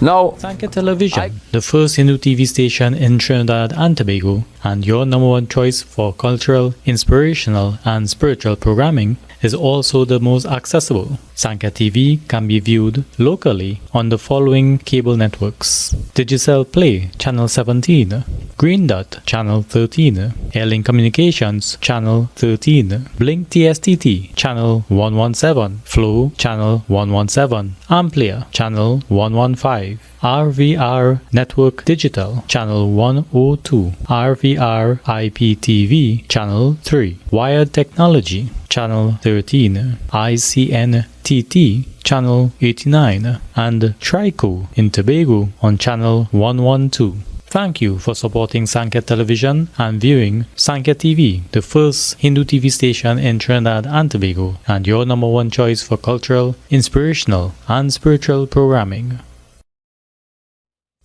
Now, Sankhya Television, the first Hindu TV station in Trinidad and Tobago, and your number one choice for cultural, inspirational, and spiritual programming, is also the most accessible. Sankhya TV can be viewed locally on the following cable networks: Digicel Play, Channel 17, Green Dot, Channel 13, Airlink Communications, Channel 13, Blink TSTT, Channel 117, Flow, Channel 117, Amplia, Channel 115, RVR Network Digital, Channel 102, RVR IPTV, Channel 3, Wired Technology, Channel 13, ICNTT, Channel 89, and Trico in Tobago on Channel 112. Thank you for supporting Sankhya Television and viewing Sankhya TV, the first Hindu TV station in Trinidad and Tobago, and your number one choice for cultural, inspirational, and spiritual programming.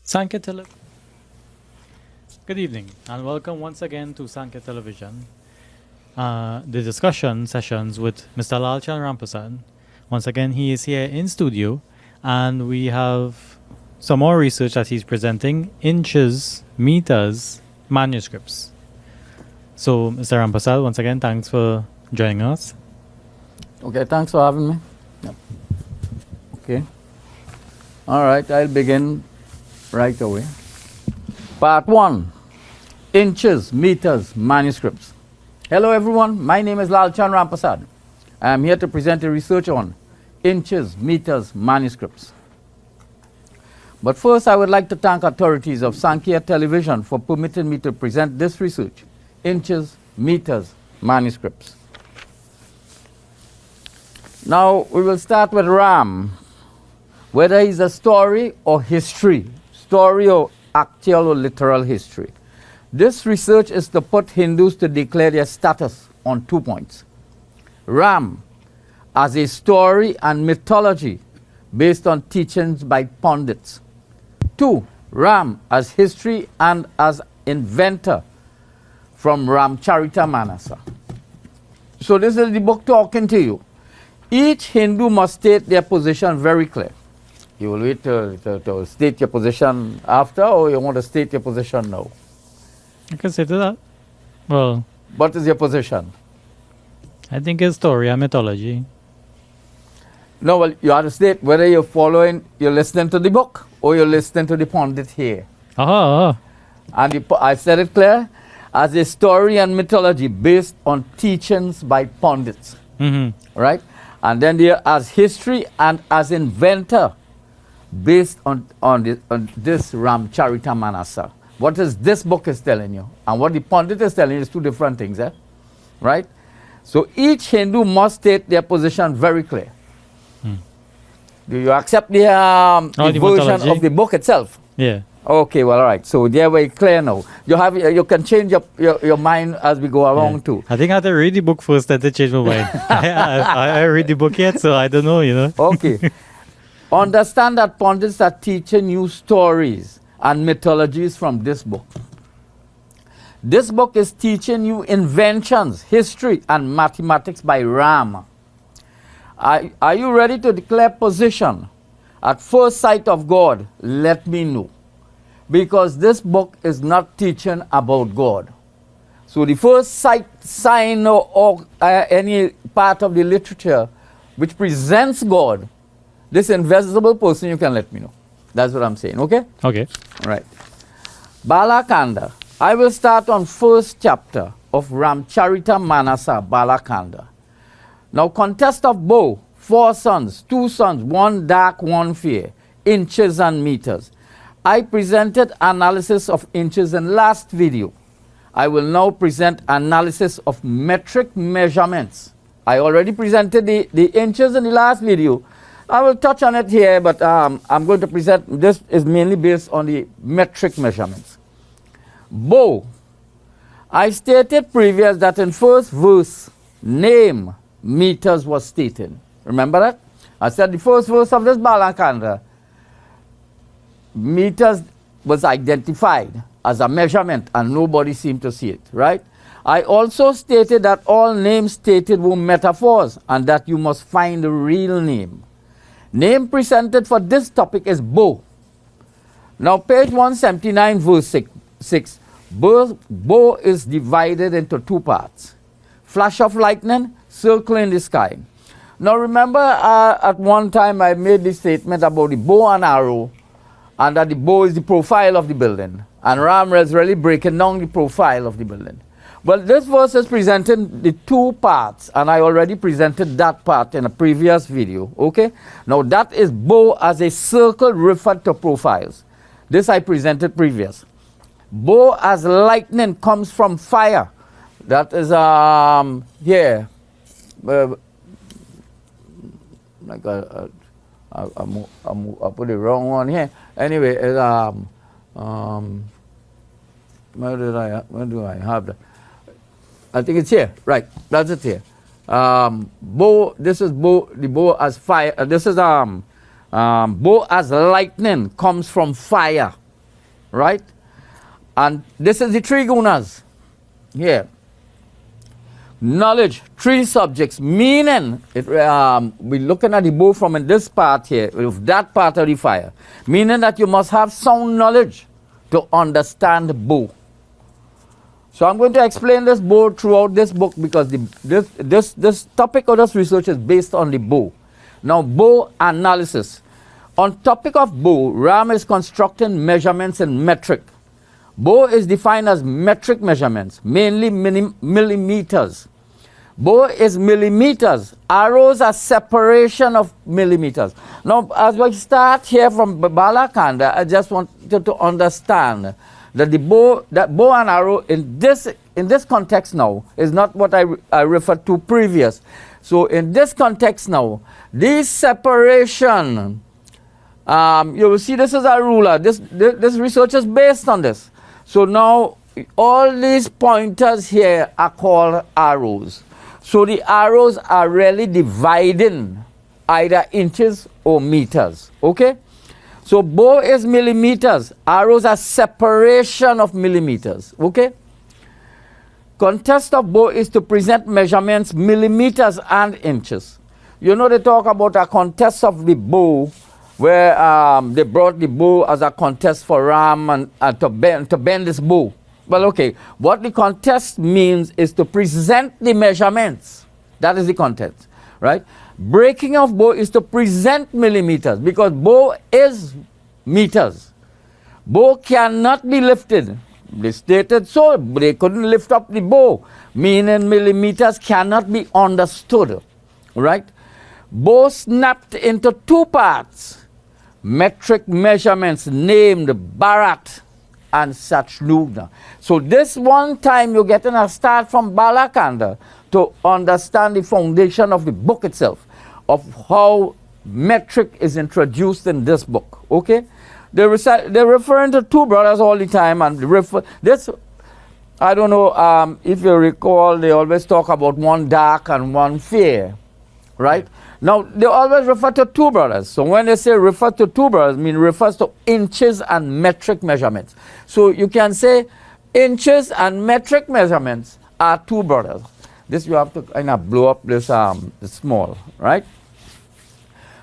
Sankhya Television. Good evening, and welcome once again to Sankhya Television. The discussion sessions with Mr. Lalchan Rampersad. Once again, he is here in studio, and we have some more research that he's presenting: inches, meters, manuscripts. So, Mr. Rampersad, once again, thanks for joining us. okay, thanks for having me. Yep. Okay. All right, I'll begin right away. Part 1, inches, meters, manuscripts. Hello everyone, my name is Lalchan Rampersad. I am here to present a research on inches, meters, manuscripts. But first I would like to thank authorities of Sankhya Television for permitting me to present this research, inches, meters, manuscripts. Now we will start with Ram, whether he's a story or history, story or actual or literal history. This research is to put Hindus to declare their status on 2 points. Ram as a story and mythology based on teachings by pundits. 2. Ram as history and as inventor from Ramcharitamanas. So this is the book talking to you. Each Hindu must state their position very clear. You will wait to state your position after, or you want to state your position now? I can say to that. Well, what is your position? I think it's story and mythology. No, well, you have to state whether you're listening to the book or you're listening to the pundit here. And I said it clear, as a story and mythology based on teachings by pundits. Right? And then there as history and as inventor based on this Ramcharitamanas. What is this book is telling you and what the pundit is telling you is two different things, right? So each Hindu must state their position very clear. Do you accept the version of the book itself? Yeah. Okay, well, all right. So they're very clear now. You can change your mind as we go along too. I think I have to read the book first then to change my mind. I read the book yet, so I don't know, Okay. Understand that pundits are teaching you stories and mythologies from this book. This book is teaching you inventions, history, and mathematics by Ram. Are you ready to declare position? At first sight of God, let me know. Because this book is not teaching about God. So the first sign or any part of the literature which presents God, this invisible person, you can let me know. That's what I'm saying, okay? Okay. Right. Balakanda. I will start on first chapter of Ramcharitamanas, Balakanda. Now, contest of bow, 4 sons, 2 sons, 1 dark, 1 fair, inches and meters. I presented analysis of inches in last video. I will now present analysis of metric measurements. I already presented the inches in the last video. I will touch on it here, but I'm going to present, this is mainly based on the metric measurements. Bow. I stated previous that in first verse, name, meters was stated. Remember that? I said the first verse of this Balakanda, meters was identified as a measurement and nobody seemed to see it, right? I also stated that all names stated were metaphors and that you must find the real name. Name presented for this topic is bow. Now, page 179, verse 6. Bow is divided into two parts. Flash of lightning, circle in the sky. Now, remember at one time I made this statement about the bow and arrow, and that the bow is the profile of the building. And Ram is really breaking down the profile of the building. Well, this verse is presenting the two parts, and I already presented that part in a previous video, okay? Now, that is bow as a circle referred to profiles. This I presented previous. Bow as lightning comes from fire. That is, here. Like I put the wrong one here. Anyway, where do I have that? I think it's here. Right, that's it here. Bow. This is bow. The bow as fire. This is bow as lightning comes from fire, right? And this is the three gunas here. Knowledge, three subjects, meaning we're looking at the bow from in this part here, with that part of the fire, meaning that you must have sound knowledge to understand the bow. So I'm going to explain this bow throughout this book because this topic of this research is based on the bow. Now, bow analysis. On topic of bow, Ram is constructing measurements in metric. Bow is defined as metric measurements, mainly millimeters. Bow is millimeters. Arrows are separation of millimeters. Now, as we start here from Balakanda, I just want you to understand that bow and arrow in this context now is not what I referred to previous. So in this context now, this separation, you will see this is a ruler. This research is based on this. So now all these pointers here are called arrows. So the arrows are really dividing either inches or meters. Okay? So bow is millimeters. Arrows are separation of millimeters. Okay? Context of bow is to present measurements millimeters and inches. You know they talk about a contest of the bow where they brought the bow as a contest for Ram and to bend this bow. Well, okay. What the contest means is to present the measurements. That is the contest. Right? Breaking of bow is to present millimeters because bow is meters. Bow cannot be lifted. They stated so. They couldn't lift up the bow, meaning millimeters cannot be understood. Right? Bow snapped into two parts. Metric measurements named Bharat and Satlughna. So this one time you're getting a start from Balakanda to understand the foundation of the book itself, of how metric is introduced in this book. Okay? They're referring to two brothers all the time, and this, I don't know if you recall, they always talk about one dark and one fair, right? Now, they always refer to two brothers. So when they say refer to two brothers, it refers to inches and metric measurements. So you can say inches and metric measurements are two brothers. This you have to kind of blow up this small, right?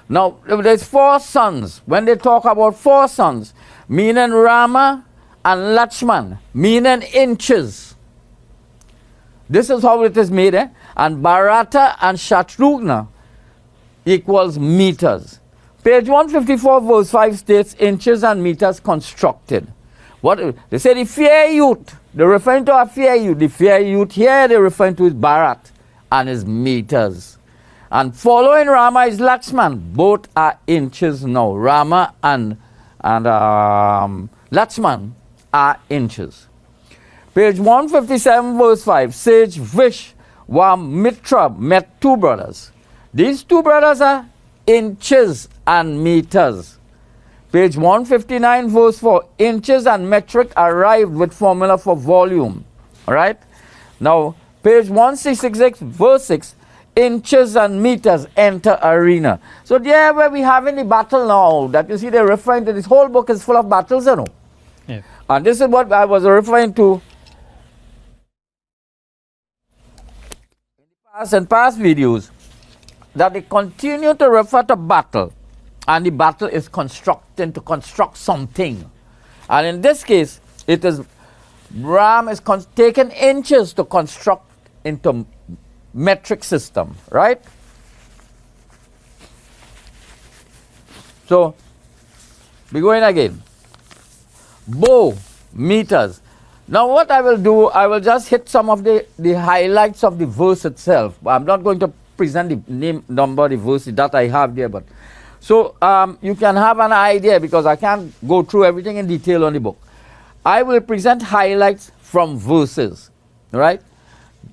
Now, there's four sons. When they talk about four sons, meaning Rama and Lakshman, meaning inches. This is how it is made, eh? And Bharata and Shatrughna equals meters. Page 154, verse 5 states inches and meters constructed. What they say the fair youth, they're referring to a fair youth. The fair youth here they're referring to is Bharat and his meters. And following Rama is Lakshman. Both are inches now. Rama and Lakshman are inches. Page 157, verse 5. Sage Vish Mitra met two brothers. These two brothers are inches and meters. Page 159, verse 4. Inches and metric arrived with formula for volume. All right? Now, page 166, verse 6. Inches and meters enter arena. So there where we have in the battle now, that you see they're referring to, this whole book is full of battles, you know. Yeah. And this is what I was referring to in past videos, that they continue to refer to battle and the battle is constructing to construct something. And in this case, it is Ram is taking inches to construct into metric system, right? So, we go in again. Bow, meters. Now what I will do, I will just hit some of the highlights of the verse itself. I'm not going to present the name, number, the verse that I have there, but so you can have an idea, because I can't go through everything in detail on the book. I will present highlights from verses, right?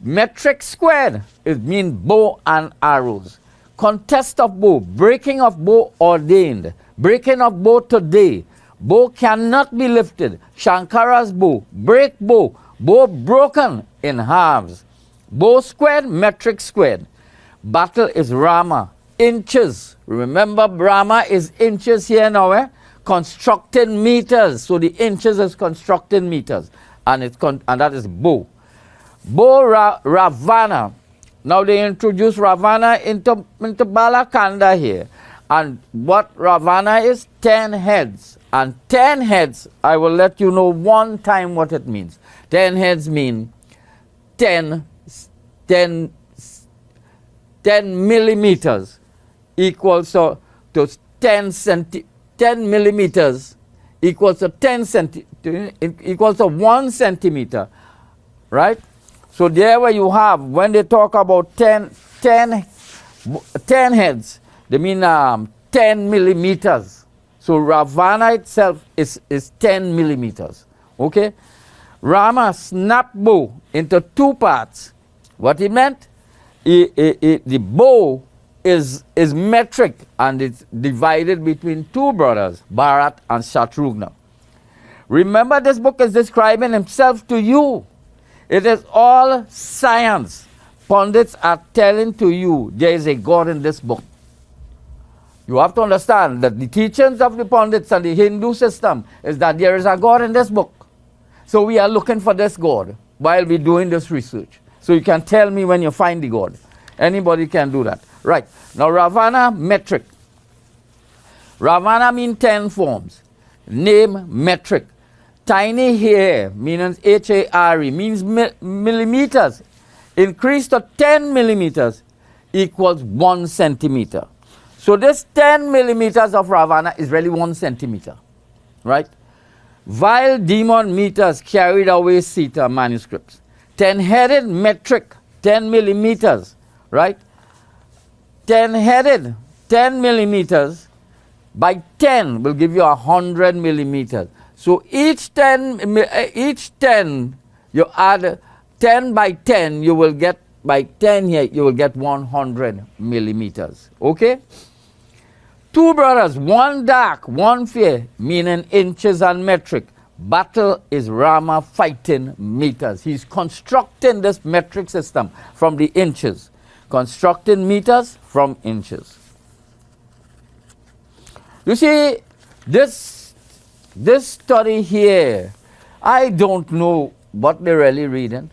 Metric squared, it means bow and arrows. Contest of bow, breaking of bow ordained, breaking of bow today. Bow cannot be lifted. Shankara's bow, break bow, bow broken in halves. Bow squared, metric squared. Battle is Rama, inches. Remember, Brahma is inches here now, eh? Constructed meters. So the inches is constructed meters. And that is bow. Bow Ravana. Now they introduce Ravana into Balakanda here. And what Ravana is? 10 heads. And 10 heads, I will let you know one time what it means. 10 heads mean 10 millimeters equals to 10 millimeters equals to 1 centimeter, right? So there where you have, when they talk about 10 heads, they mean 10 millimeters. So Ravana itself is 10 millimeters. Okay? Rama snapped bow into 2 parts. What it meant? The bow is metric, and it's divided between 2 brothers, Bharat and Shatrugna. Remember, this book is describing himself to you. It is all science. Pundits are telling to you there is a God in this book. You have to understand that the teachings of the pundits and the Hindu system is that there is a God in this book. So we are looking for this God while we're doing this research. So you can tell me when you find the God. Anybody can do that. Right. Now Ravana, metric. Ravana means 10 forms. Name, metric. Tiny hair, meaning H-A-R-E, means millimeters. Increase to 10 millimeters equals 1 centimeter. So this 10 millimeters of Ravana is really 1 centimeter, right? Vile demon meters carried away Sita manuscripts. 10-headed metric, 10 millimeters, right? 10-headed, 10 millimeters by 10 will give you 100 millimeters. So each 10, you add 10 by 10, you will get, by 10 here, you will get 100 millimeters, okay? 2 brothers, 1 dark, 1 fair, meaning inches and metric. Battle is Rama fighting meters. He's constructing this metric system from the inches. Constructing meters from inches. You see, this study here, I don't know what they're really reading.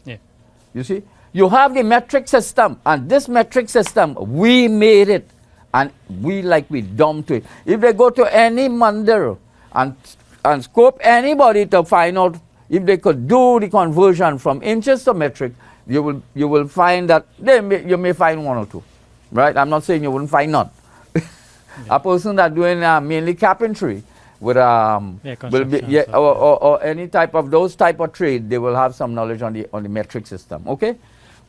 Yeah. You see, you have the metric system, and this metric system, we made it. And we dumb to it. If they go to any mandir and scope anybody to find out if they could do the conversion from inches to metric, you will find that you may find 1 or 2, right? I'm not saying you wouldn't find none. Yeah. A person that doing mainly carpentry with will be, or any type of those type of trade, they will have some knowledge on the metric system. Okay.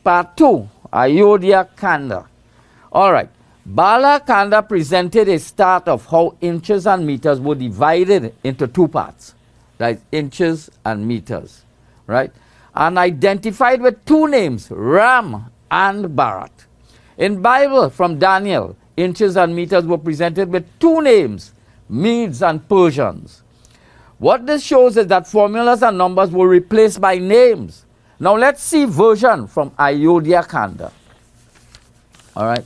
Part 2, Ayodhya Kanda. All right. Balakanda presented a start of how inches and meters were divided into 2 parts, like inches and meters, right? And identified with 2 names, Ram and Bharat. In Bible from Daniel, inches and meters were presented with 2 names, Medes and Persians. What this shows is that formulas and numbers were replaced by names. Now let's see version from Ayodhya Kanda. All right.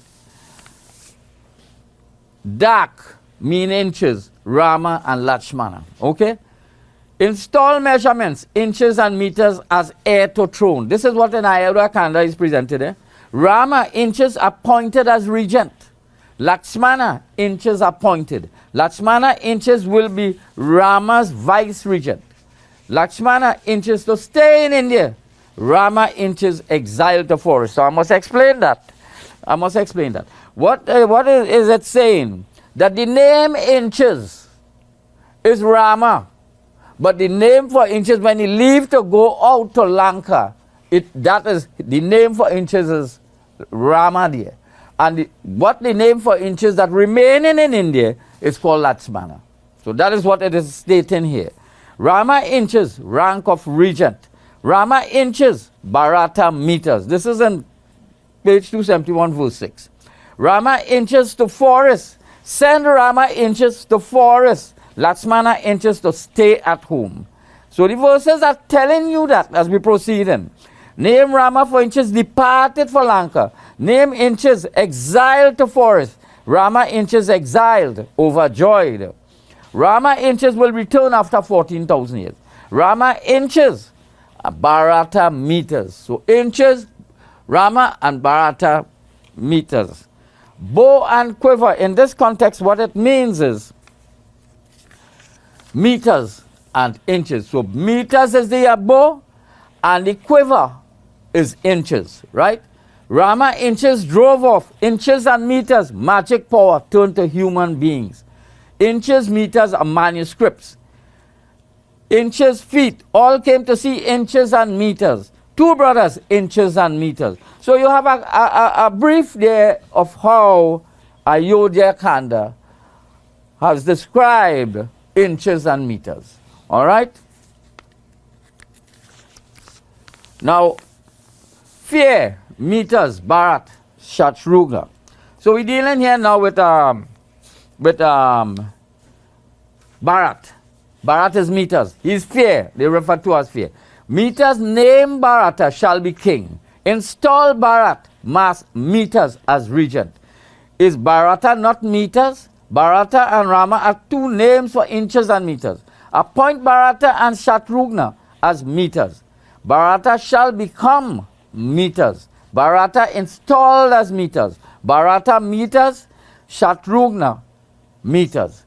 Dark mean inches, Rama and Lakshmana. Okay? Install measurements, inches and meters as heir to throne. This is what in Ayodhya Kanda is presented. Rama, inches appointed as regent. Lakshmana, inches appointed. Lakshmana, inches will be Rama's vice regent. Lakshmana, inches to stay in India. Rama, inches exiled to forest. So I must explain that. What is it saying? That the name inches is Rama. But the name for inches when he leaves to go out to Lanka, that is the name for inches is Rama there. And what the name for inches that remaining in India is called Lakshmana. So that is what it is stating here. Rama inches, rank of regent. Rama inches, Bharata meters. This is in page 271, verse 6. Rama inches to forest. Send Rama inches to forest. Lakshmana inches to stay at home. So the verses are telling you that as we proceed in. Name Rama for inches departed for Lanka. Name inches exiled to forest. Rama inches exiled, overjoyed. Rama inches will return after 14,000 years. Rama inches, Bharata meters. So inches, Rama and Bharata meters. Bow and quiver. In this context, what it means is meters and inches. So meters is the bow and the quiver is inches, right? Rama inches drove off. Inches and meters, magic power turned to human beings. Inches, meters are manuscripts. Inches, feet, all came to see inches and meters. Two brothers, inches and meters. So you have a brief there of how Ayodhya Kanda has described inches and meters. All right? Now, fear, meters, Bharat, Shatrugna. So we're dealing here now with Bharat. Bharat is meters. He's fear. They refer to as fear. Meters name Bharata shall be king. Install Bharat, mass meters as regent. Is Bharata not meters? Bharata and Rama are two names for inches and meters. Appoint Bharata and Shatrugna as meters. Bharata shall become meters. Bharata installed as meters. Bharata meters, Shatrugna meters.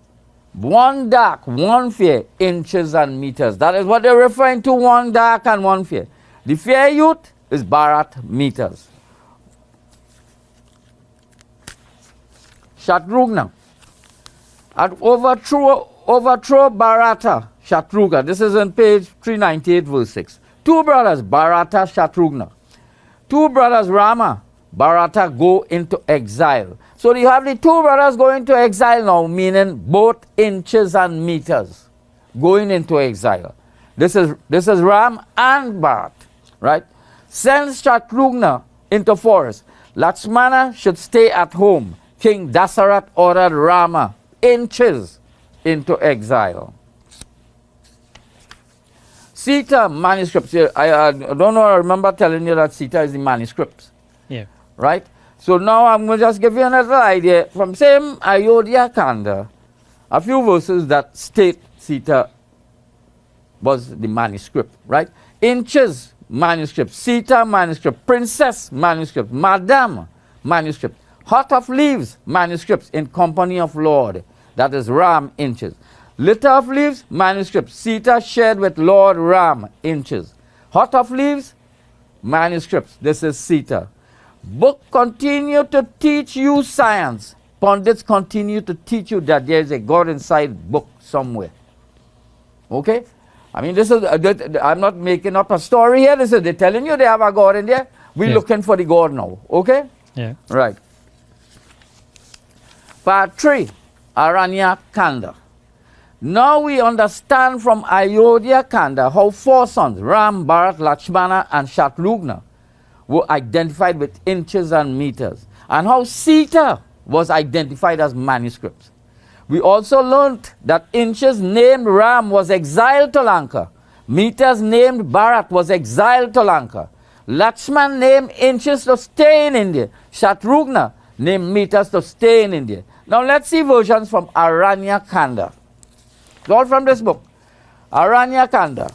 One dark, one fear, inches and meters. That is what they're referring to, one dark and one fear. The fear youth is Bharat meters. Shatrugna. And overthrow Bharata, Shatrugna. This is on page 398, verse 6. Two brothers, Bharata, Shatrugna. Two brothers, Rama, Bharata, go into exile. So you have the two brothers going into exile now, meaning both inches and meters going into exile. This is Ram and Bharat, right? Send Shatrugna into forest. Lakshmana should stay at home. King Dasarat ordered Rama inches into exile. Sita manuscripts. I don't know, I remember telling you that Sita is the manuscripts. Yeah. Right? So now I'm going to just give you another idea from same Ayodhya Kanda. A few verses that state Sita was the manuscript, right? Inches manuscript, Sita manuscript, princess manuscript, madam manuscript, heart of leaves manuscripts in company of Lord. That is Ram inches. Litter of leaves manuscript, Sita shared with Lord Ram inches. Heart of leaves manuscripts. This is Sita. Book continue to teach you science. Pundits continue to teach you that there is a God inside book somewhere. Okay? I mean, this is, I'm not making up a story here. This is, they're telling you they have a God in there. We're looking for the God now. Okay? Yeah. Right. Part 3, Aranya Kanda. Now we understand from Ayodhya Kanda how four sons, Ram, Bharat, Lakshmana, and Shatrugna, were identified with inches and meters, and how Sita was identified as manuscripts. We also learned that inches named Ram was exiled to Lanka, meters named Bharat was exiled to Lanka, Lakshman named inches to stay in India, Shatrugna named meters to stay in India. Now let's see versions from Aranya Kanda. It's all from this book. Aranya Kanda.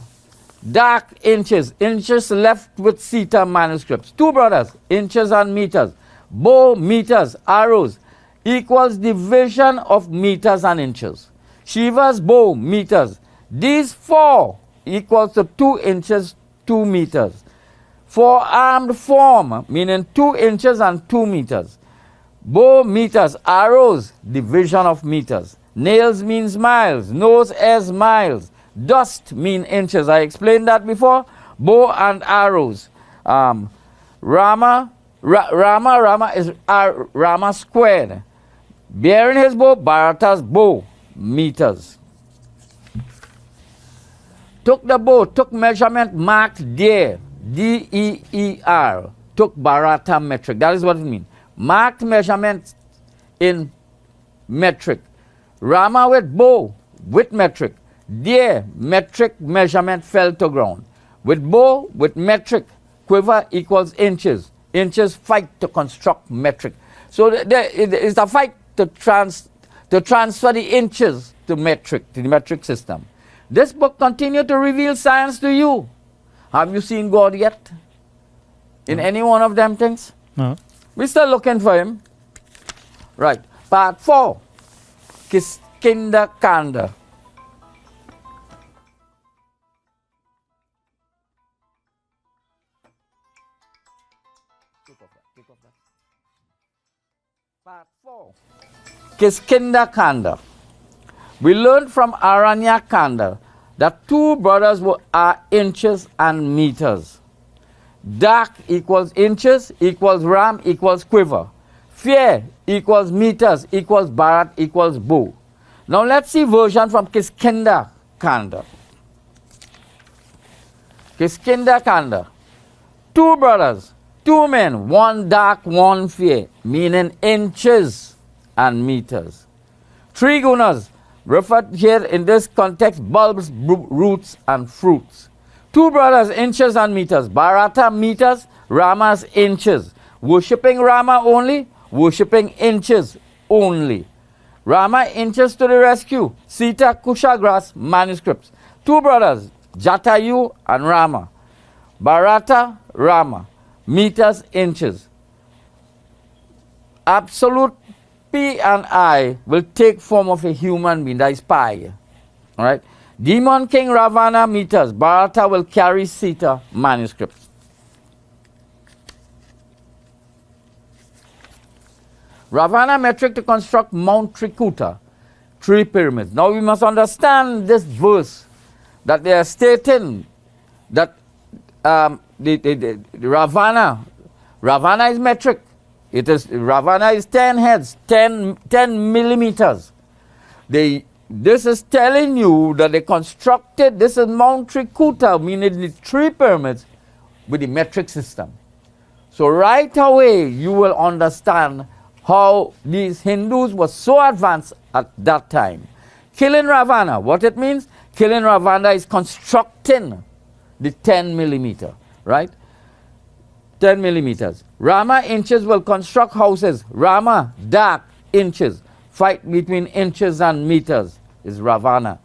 Dark inches, inches left with Sita manuscripts. Two brothers, inches and meters. Bow, meters, arrows, equals division of meters and inches. Shiva's bow, meters. These 4 equals to 2 inches, 2 meters. 4-armed form, meaning 2 inches and 2 meters. Bow, meters. Arrows, division of meters. Nails means miles. Nose, as miles. Dust mean inches. I explained that before. Bow and arrows. Rama is Rama squared. Bearing his bow, Bharata's bow, meters. Took the bow, took measurement, marked deer, D-E-E-R. Took Bharata metric. That is what it means. Marked measurement in metric. Rama with bow, with metric. Deer, metric measurement fell to ground. With bow, with metric, quiver equals inches. Inches fight to construct metric. So it's a fight to transfer the inches to metric, to the metric system. This book continues to reveal science to you. Have you seen God yet? In any one of them things? No. We're still looking for him. Right. Part 4. Kiskinder Kanda. Part 4. Kiskinder Kanda. We learned from Aranya Kanda that 2 brothers are inches and meters. Dak equals inches, equals ram, equals quiver. Fear equals meters, equals Bharat, equals bow. Now let's see version from Kiskinder Kanda. Kiskinder Kanda. 2 brothers, 2 men, 1 dak, 1 fear, meaning inches and meters. 3 gunas, referred here in this context, bulbs, roots, and fruits. 2 brothers, inches and meters. Bharata, meters. Rama's inches. Worshipping Rama only. Worshipping inches only. Rama, inches to the rescue. Sita, Kushagrass, manuscripts. 2 brothers, Jatayu and Rama. Bharata, Rama. Meters, inches. Absolute P and I will take form of a human being, that is pi. All right? Demon King Ravana, meters. Bharata will carry Sita, manuscripts. Ravana metric to construct Mount Trikuta, 3 pyramids. Now we must understand this verse that they are stating that the Ravana is metric. It is Ravana is 10 heads, 10 millimeters. This is telling you that they constructed, this is Mount Trikuta, meaning the 3 pyramids with the metric system. So right away you will understand how these Hindus were so advanced at that time. Killing Ravana, what it means? Killing Ravana is constructing the 10 millimeter, right? 10 millimeters. Rama, inches, will construct houses. Rama, dak, inches. Fight between inches and meters is Ravana.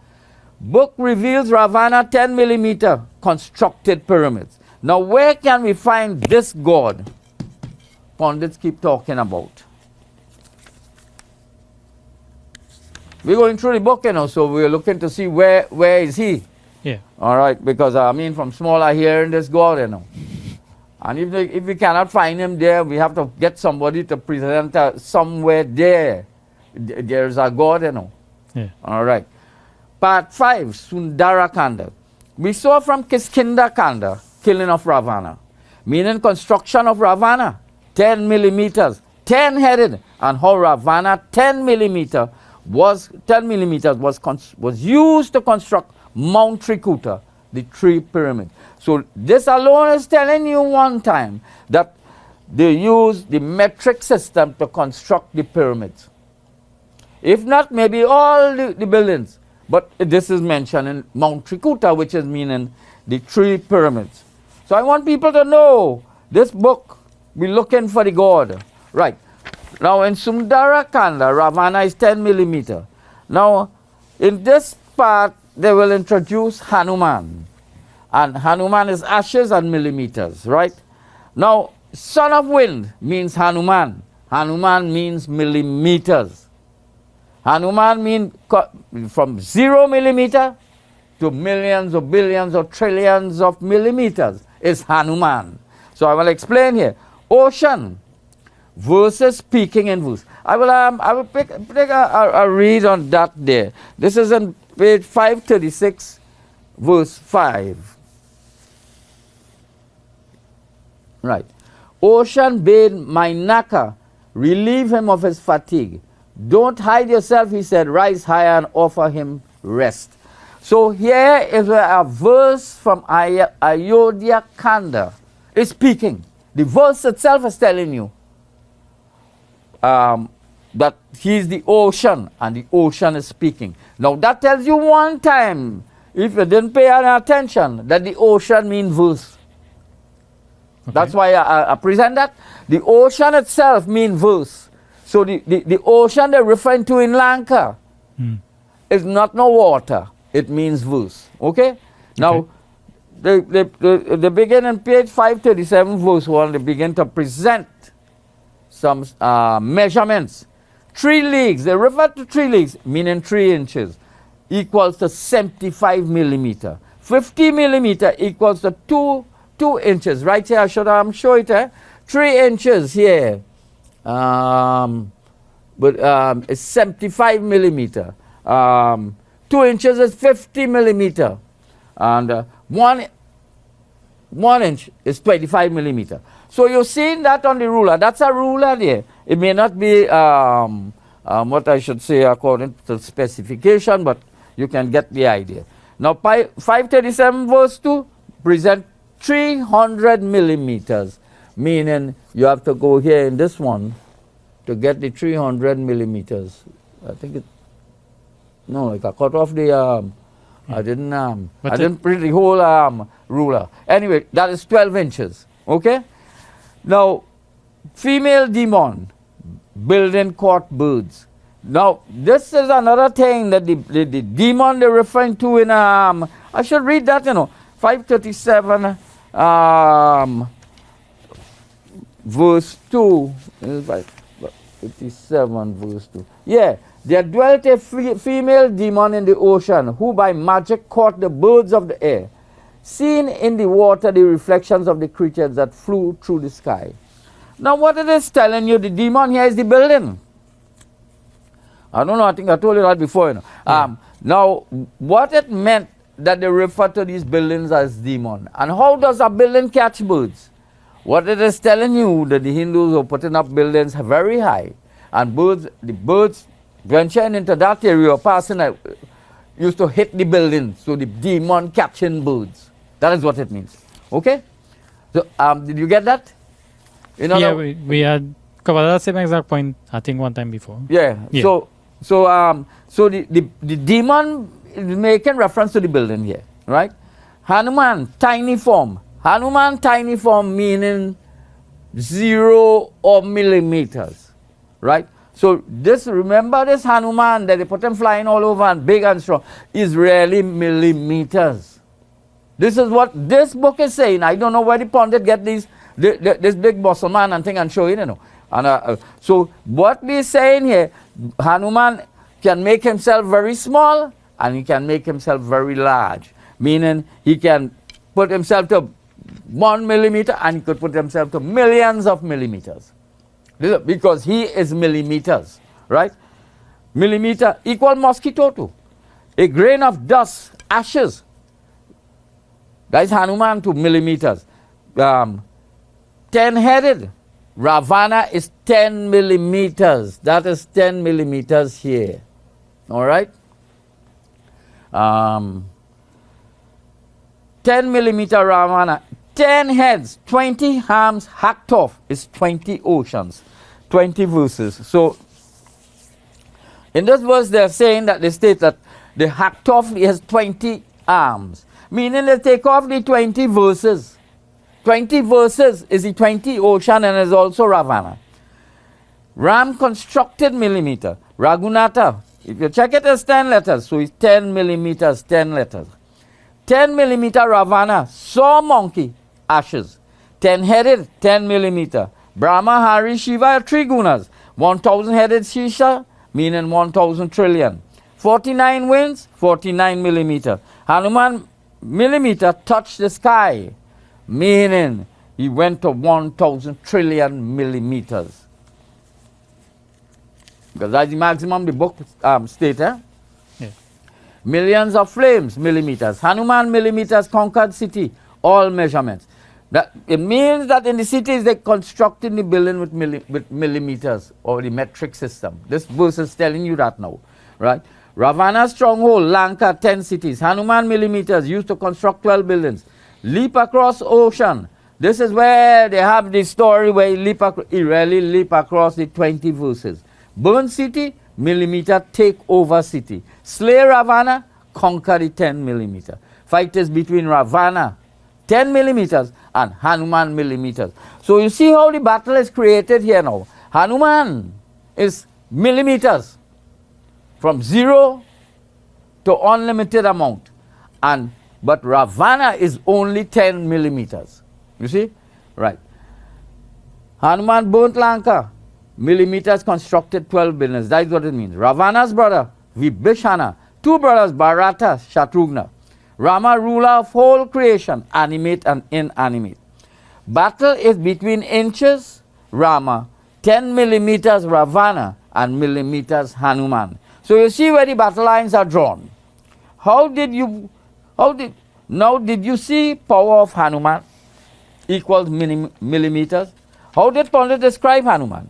Book reveals Ravana 10 millimeter constructed pyramids. Now where can we find this God Pandits keep talking about? We're going through the book, you know, so we're looking to see where is he. Yeah. All right, because I mean from small I hear in this God, you know. And if we cannot find him there, we have to get somebody to present somewhere there. There's a God, you know. Yeah. All right. Part 5, Sundara Kanda. We saw from Kiskinder Kanda, killing of Ravana, meaning construction of Ravana, 10 millimeters, 10 headed, and how Ravana 10 millimeters was used to construct Mount Trikuta, the 3 pyramids. So this alone is telling you one time that they used the metric system to construct the pyramids. If not, maybe all the buildings. But this is mentioned in Mount Trikuta, which is meaning the 3 pyramids. So I want people to know this book, we're looking for the God. Right. Now in Sundara Kanda, Ravana is 10 millimeter. Now in this part, they will introduce Hanuman. And Hanuman is ashes and millimeters, right? Now, son of wind means Hanuman. Hanuman means millimeters. Hanuman means from 0 millimeter to millions or billions or trillions of millimeters is Hanuman. So I will explain here. Ocean versus speaking in verse. I will take a read on that there. This is on page 536, verse 5. Right. Ocean bade Mainaka relieve him of his fatigue. Don't hide yourself, he said. Rise higher and offer him rest. So here is a verse from Ayodhya Kanda. It's speaking. The verse itself is telling you that he's the ocean and the ocean is speaking. Now that tells you one time, if you didn't pay any attention, that the ocean means verse. Okay. That's why I present that. The ocean itself means verse. So the ocean they're referring to in Lanka is not no water. It means verse. Okay? Now, they begin in page 537, verse 1. They begin to present some measurements. 3 leagues. They refer to 3 leagues, meaning 3 inches, equals to 75 millimeter. 50 millimeter equals to 2 inches. Right here, I should show it. 3 inches here. It's 75 millimeter. 2 inches is 50 millimeter. And 1 inch is 25 millimeter. So you're seeing that on the ruler. That's a ruler there. It may not be what I should say according to the specification, but you can get the idea. Now 537 verse 2 present 300 millimeters, meaning you have to go here in this one to get the 300 millimeters. I think it, no, like I cut off the, I didn't print the whole ruler. Anyway, that is 12 inches, okay? Now, female demon, building court birds. Now, this is another thing that the demon they're referring to in, I should read that, 537, verse 2, 557 verse 2. Yeah, there dwelt a female demon in the ocean, who by magic caught the birds of the air, seeing in the water the reflections of the creatures that flew through the sky. Now what it is telling you, the demon here is the building. I don't know, I think I told you that before. Now, what it meant that they refer to these buildings as demon. And how does a building catch birds? What it is telling you that the Hindus are putting up buildings very high, and the birds venturing into that area, passing out, used to hit the building, so the demon catching birds. That is what it means. Okay? So, did you get that? Yeah, we had covered that same exact point, I think, one time before. Yeah. So the demon is making reference to the building here, right? Hanuman, tiny form. Hanuman, tiny form, meaning 0 or millimeters, right? So remember this Hanuman that they put him flying all over and big and strong is really millimeters. This is what this book is saying. I don't know where the pundit get this big muscle man and thing and show it, And so what we're saying here, Hanuman can make himself very small and he can make himself very large, meaning he can put himself to 1 millimeter and he could put himself to millions of millimeters. Because he is millimeters, right? Millimeter equal mosquito too. A grain of dust, ashes. That is Hanuman to millimeters. 10-headed. Ravana is 10 millimeters. That is 10 millimeters here. All right? 10 millimeter Ravana. 10 heads, 20 arms hacked off is 20 oceans, 20 verses. So, in this verse, they're saying that they state that the hacked off has 20 arms, meaning they take off the 20 verses. 20 verses is the 20 ocean and is also Ravana. Ram constructed millimeter. Raghunatha, if you check it as 10 letters, so it's 10 millimeters, 10 letters. 10 millimeter Ravana saw monkey, ashes. 10-headed, 10 millimeter. Brahma, Hari, Shiva are 3 gunas. 1,000-headed Shisha, meaning 1,000 trillion. 49 winds, 49 millimeter. Hanuman millimeter touched the sky, meaning he went to 1,000 trillion millimeters. Because that's the maximum the book states. Yeah. Millions of flames, millimeters. Hanuman millimeters conquered city, all measurements. That it means that in the cities they constructed the building with millimeters or the metric system. This verse is telling you that now, right? Ravana's stronghold, Lanka, 10 cities. Hanuman millimeters used to construct 12 buildings. Leap across ocean. This is where they have the story where he really leap across the 20 verses. Burn city, millimeter, take over city. Slay Ravana, conquer the 10 millimeter. Fight is between Ravana, 10 millimeters, and Hanuman millimeters. So you see how the battle is created here now. Hanuman is millimeters, from 0 to unlimited amount. But Ravana is only 10 millimeters. You see? Right. Hanuman burnt Lanka. Millimeters constructed 12 buildings. That is what it means. Ravana's brother, Vibhishana. 2 brothers, Bharata, Shatrughna. Rama, ruler of whole creation, animate and inanimate. Battle is between inches, Rama, 10 millimeters, Ravana, and millimeters, Hanuman. So you see where the battle lines are drawn. Did you see power of Hanuman equals millimeters? How did Pandit describe Hanuman?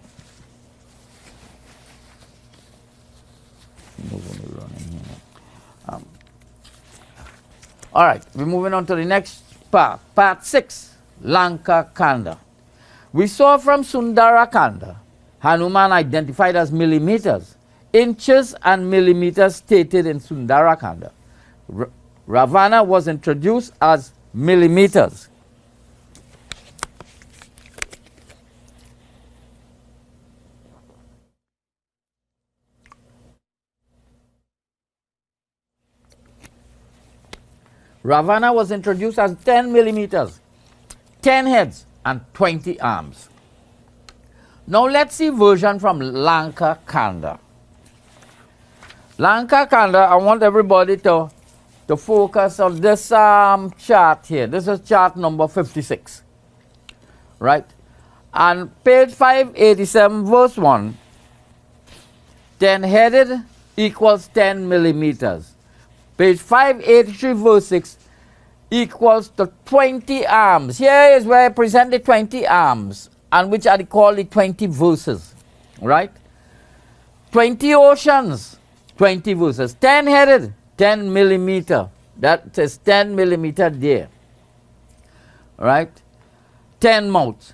All right, we're moving on to the next part. Part 6, Lanka Kanda. We saw from Sundara Kanda, Hanuman identified as millimeters, inches and millimeters stated in Sundara Kanda. Ravana was introduced as millimeters. Ravana was introduced as 10 millimeters, 10 heads, and 20 arms. Now let's see version from Lanka Kanda. Lanka Kanda, I want everybody to focus on this chart here. This is chart number 56. Right? And page 587, verse 1, 10 headed equals 10 millimeters. Page 583, verse 6, equals to 20 arms. Here is where I present the 20 arms, and which are called the 20 verses. Right? 20 oceans, 20 verses. 10 headed, 10 millimeter. That is 10 millimeter there. Right? 10 mouths.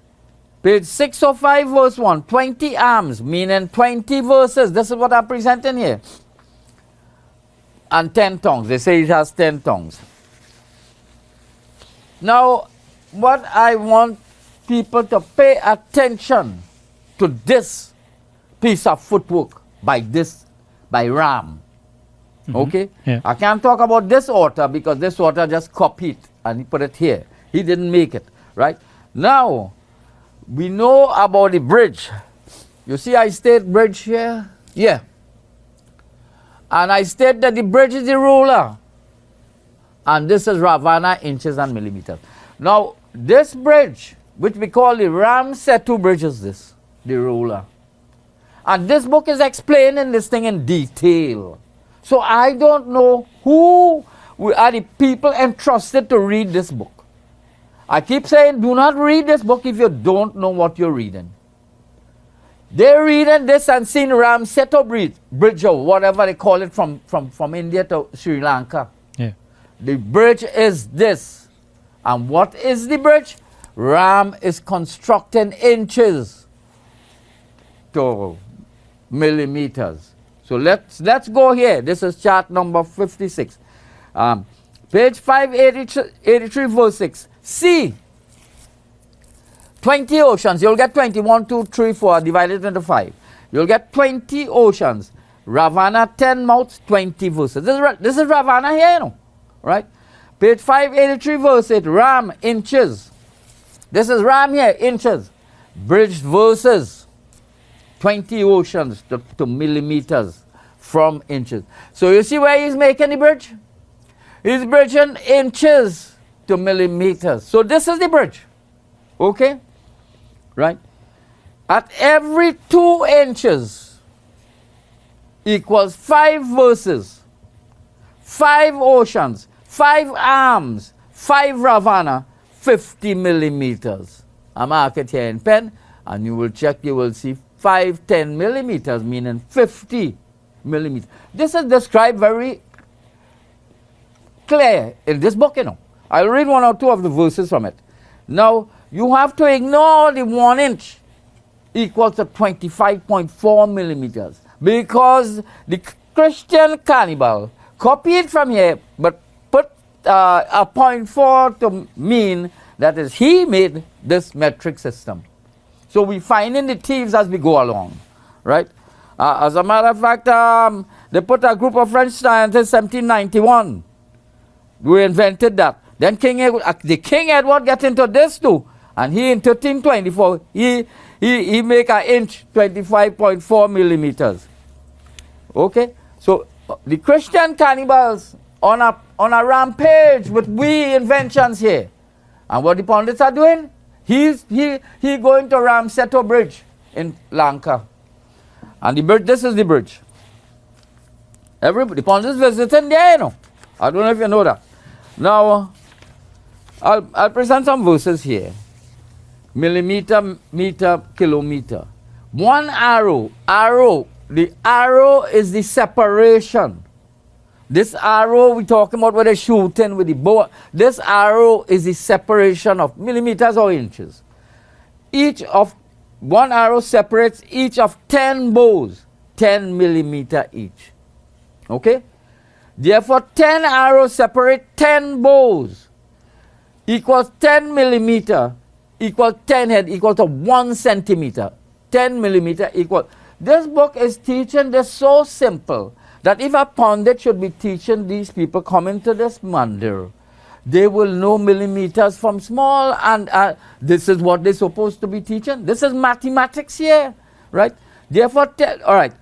Page 605, verse 1, 20 arms, meaning 20 verses. This is what I'm presenting here. And 10 tongues. They say it has 10 tongues. Now, what I want people to pay attention to this piece of footwork by Ram. Mm-hmm. Okay? Yeah. I can't talk about this author because this author just copied and he put it here. He didn't make it. Right? Now, we know about the bridge. You see I state bridge here? Yeah. And I state that the bridge is the ruler. And this is Ravana, inches and millimeters. Now, this bridge, which we call the Rampersad bridge, is this, the ruler. And this book is explaining this thing in detail. So I don't know who are the people entrusted to read this book. I keep saying, do not read this book if you don't know what you're reading. They're reading this and seeing Rampersad bridge or whatever they call it from India to Sri Lanka. Yeah. The bridge is this. And what is the bridge? Ram is constructing inches to millimeters. So let's go here. This is chart number 56. Page 583, verse 6. See. 20 oceans, you'll get 20, 1, 2, 3, 4, divided into 5. You'll get 20 oceans. Ravana, 10 mouths, 20 verses. This is Ravana here, you know, right? Page 583, verse 8, Ram, inches. This is Ram here, inches. Bridged verses, 20 oceans to millimeters from inches. So you see where he's making the bridge? He's bridging inches to millimeters. So this is the bridge. Okay? Right? At every 2 inches equals 5 verses, 5 oceans, 5 arms, 5 ravana, 50 millimeters. I mark it here in pen, and you will check, you will see 5, 10 millimeters, meaning 50 millimeters. This is described very clear in this book, you know. I'll read 1 or 2 of the verses from it. Now, you have to ignore the 1 inch equals to 25.4 millimeters, because the Christian cannibal copied from here, but put a 0.4 to mean that is he made this metric system. So we find in the thieves as we go along, right? As a matter of fact, they put a group of French scientists in 1791. We invented that. Then the King Edward got into this too, and he in 1324 he make an inch 25.4 millimeters. Okay, so the Christian cannibals on a rampage with we inventions here, and what the pundits are doing? He going to Rampersad Bridge in Lanka, and the bridge. This is the bridge. Everybody, the pundits visiting there, you know. I don't know if you know that. Now, I'll present some verses here. Millimeter, meter, kilometer. 1 arrow. The arrow is the separation. This arrow we're talking about where they're shooting with the bow. This arrow is the separation of millimeters or inches. Each of 1 arrow separates each of 10 bows, 10 millimeter each. Okay? Therefore, 10 arrows separate 10 bows, equals 10 millimeter, equals 10 head, equal to 1 centimeter. 10 millimeter equal. This book is teaching this so simple that if a pundit should be teaching these people coming to this mandir, they will know millimeters from small, and this is what they're supposed to be teaching. This is mathematics here, right? Therefore, all right.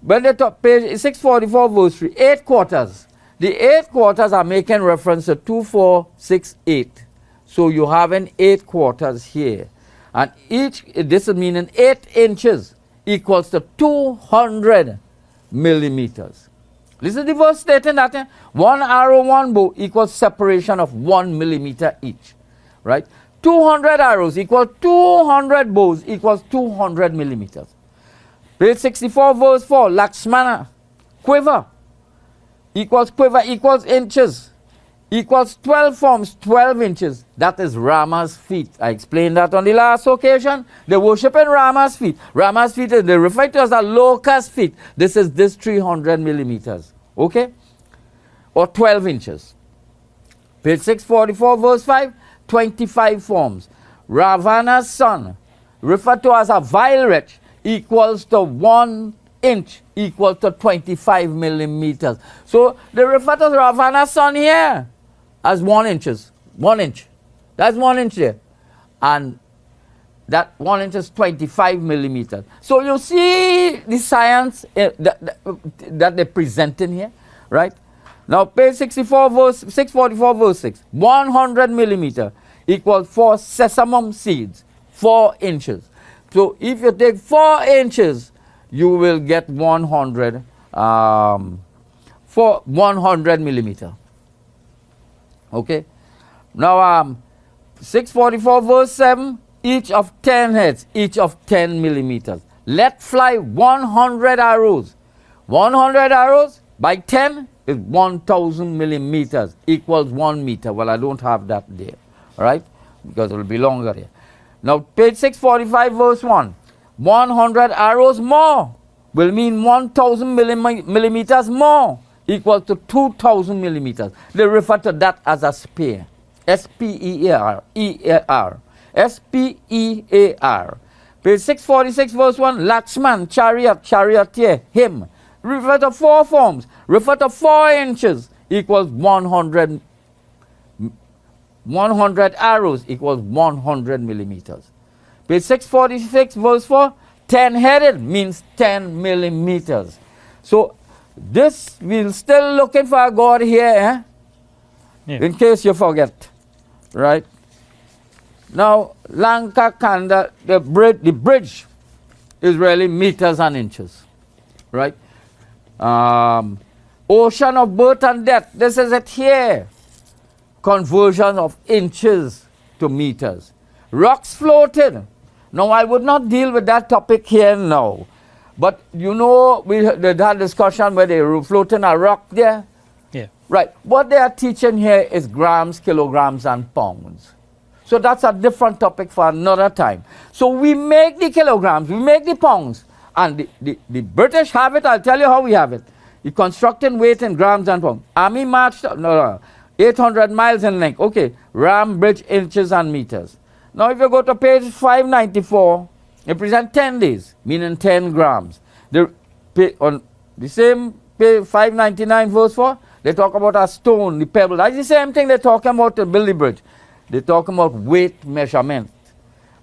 When they talk, page 644, verse 3, 8 quarters. The 8 quarters are making reference to 2, 4, 6, 8. So you have an 8 quarters here. And this is meaning 8 inches equals to 200 millimeters. This is the verse stating that 1 arrow, 1 bow equals separation of 1 millimeter each. Right? 200 arrows equal 200 bows equals 200 millimeters. Page 64, verse 4, Lakshmana, quiver equals inches, equals 12 forms, 12 inches. That is Rama's feet. I explained that on the last occasion. They worship in Rama's feet. Rama's feet, they refer to as a locust feet. This is 300 millimeters, okay? Or 12 inches. Page 644, verse 5, 25 forms. Ravana's son, referred to as a vile wretch, equals to 1 inch, equals to 25 millimeters. So they refer to Ravana's son here as 1 inch. 1 inch. That's 1 inch there. And that 1 inch is 25 millimeters. So you see the science that they're presenting here, right? Now page 64, verse 644, verse 6. 100 millimeter equals 4 sesamum seeds, 4 inches. So if you take 4 inches, you will get 100 millimeter. Okay. Now 644 verse 7, each of 10 heads, each of 10 millimeters. Let fly 100 arrows. 100 arrows by 10 is 1,000 millimeters, equals 1 meter. Well, I don't have that there, right? Because it will be longer here. Now, page 645, verse 1. 100 arrows more will mean 1,000 millimeters more, equal to 2,000 millimeters. They refer to that as a spear. S-P-E-A-R. E-A-R. S-P-E-A-R. Page 646, verse 1. Lalchan, chariot, charioteer, him. Refer to 4 forms. Refer to 4 inches, equals 100 arrows equals 100 millimeters. Page 646, verse 4, 10-headed means 10 millimeters. So this, we're still looking for a God here, Yeah. in case you forget, right? Now, Lankakanda, the bridge is really meters and inches, right? Ocean of birth and death, this is it here. Conversion of inches to meters. Rocks floated. Now, I would not deal with that topic here now. But you know, we had that discussion where they were floating a rock there. Yeah. Right. What they are teaching here is grams, kilograms, and pounds. So that's a different topic for another time. So we make the kilograms, we make the pounds. And the British have it. I'll tell you how we have it. The constructing weight in grams and pounds. Army marched, 800 miles in length. Okay. Ram, bridge, inches, and meters. Now, if you go to page 594, it presents 10 days, meaning 10 grams. On the same page 599, verse 4, they talk about a stone, the pebble. That's the same thing they're talking about to build the bridge. They're talking about weight measurement.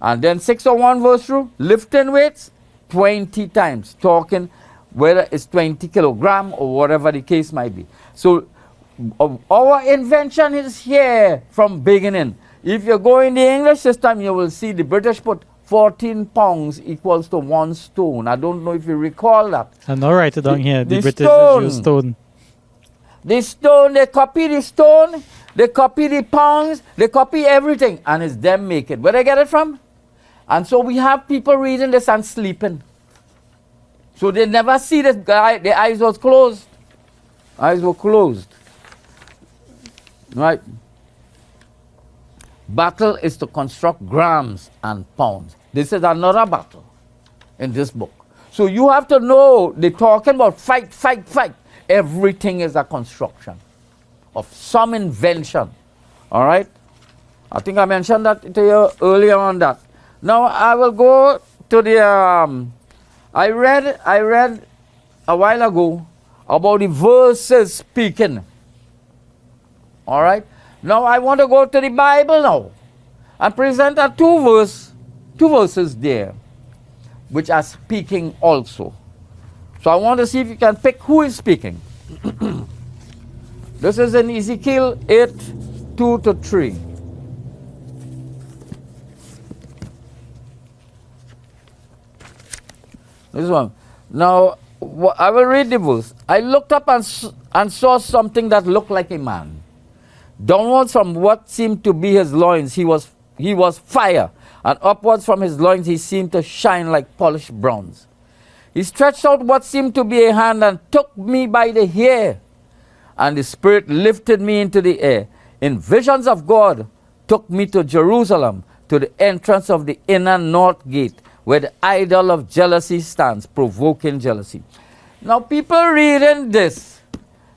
And then 601, verse 2, lifting weights 20 times, talking whether it's 20 kilogram or whatever the case might be. So our invention is here from beginning. If you go in the English system, you will see the British put 14 pounds equals to 1 stone. I don't know if you recall that. And I'll write it down here. The British use stone. The stone, they copy the stone, they copy the pounds, they copy everything, and it's them make it. Where they get it from? And so we have people reading this and sleeping. So they never see this guy, their eyes was closed. Eyes were closed. Right? Battle is to construct grams and pounds. This is another battle in this book. So you have to know, they're talking about fight, fight, fight. Everything is a construction of some invention. All right? I think I mentioned that to you earlier on that. Now I will go to the, I read a while ago about the verses speaking. All right? Now I want to go to the Bible now and present two verses there which are speaking also. So I want to see if you can pick who is speaking. This is in Ezekiel 8, 2-3. This one. Now I will read the verse. I looked up and saw something that looked like a man. Downwards from what seemed to be his loins, he was fire, and upwards from his loins he seemed to shine like polished bronze. He stretched out what seemed to be a hand and took me by the hair, and the Spirit lifted me into the air. In visions of God, took me to Jerusalem, to the entrance of the inner north gate, where the idol of jealousy stands, provoking jealousy. Now people reading this,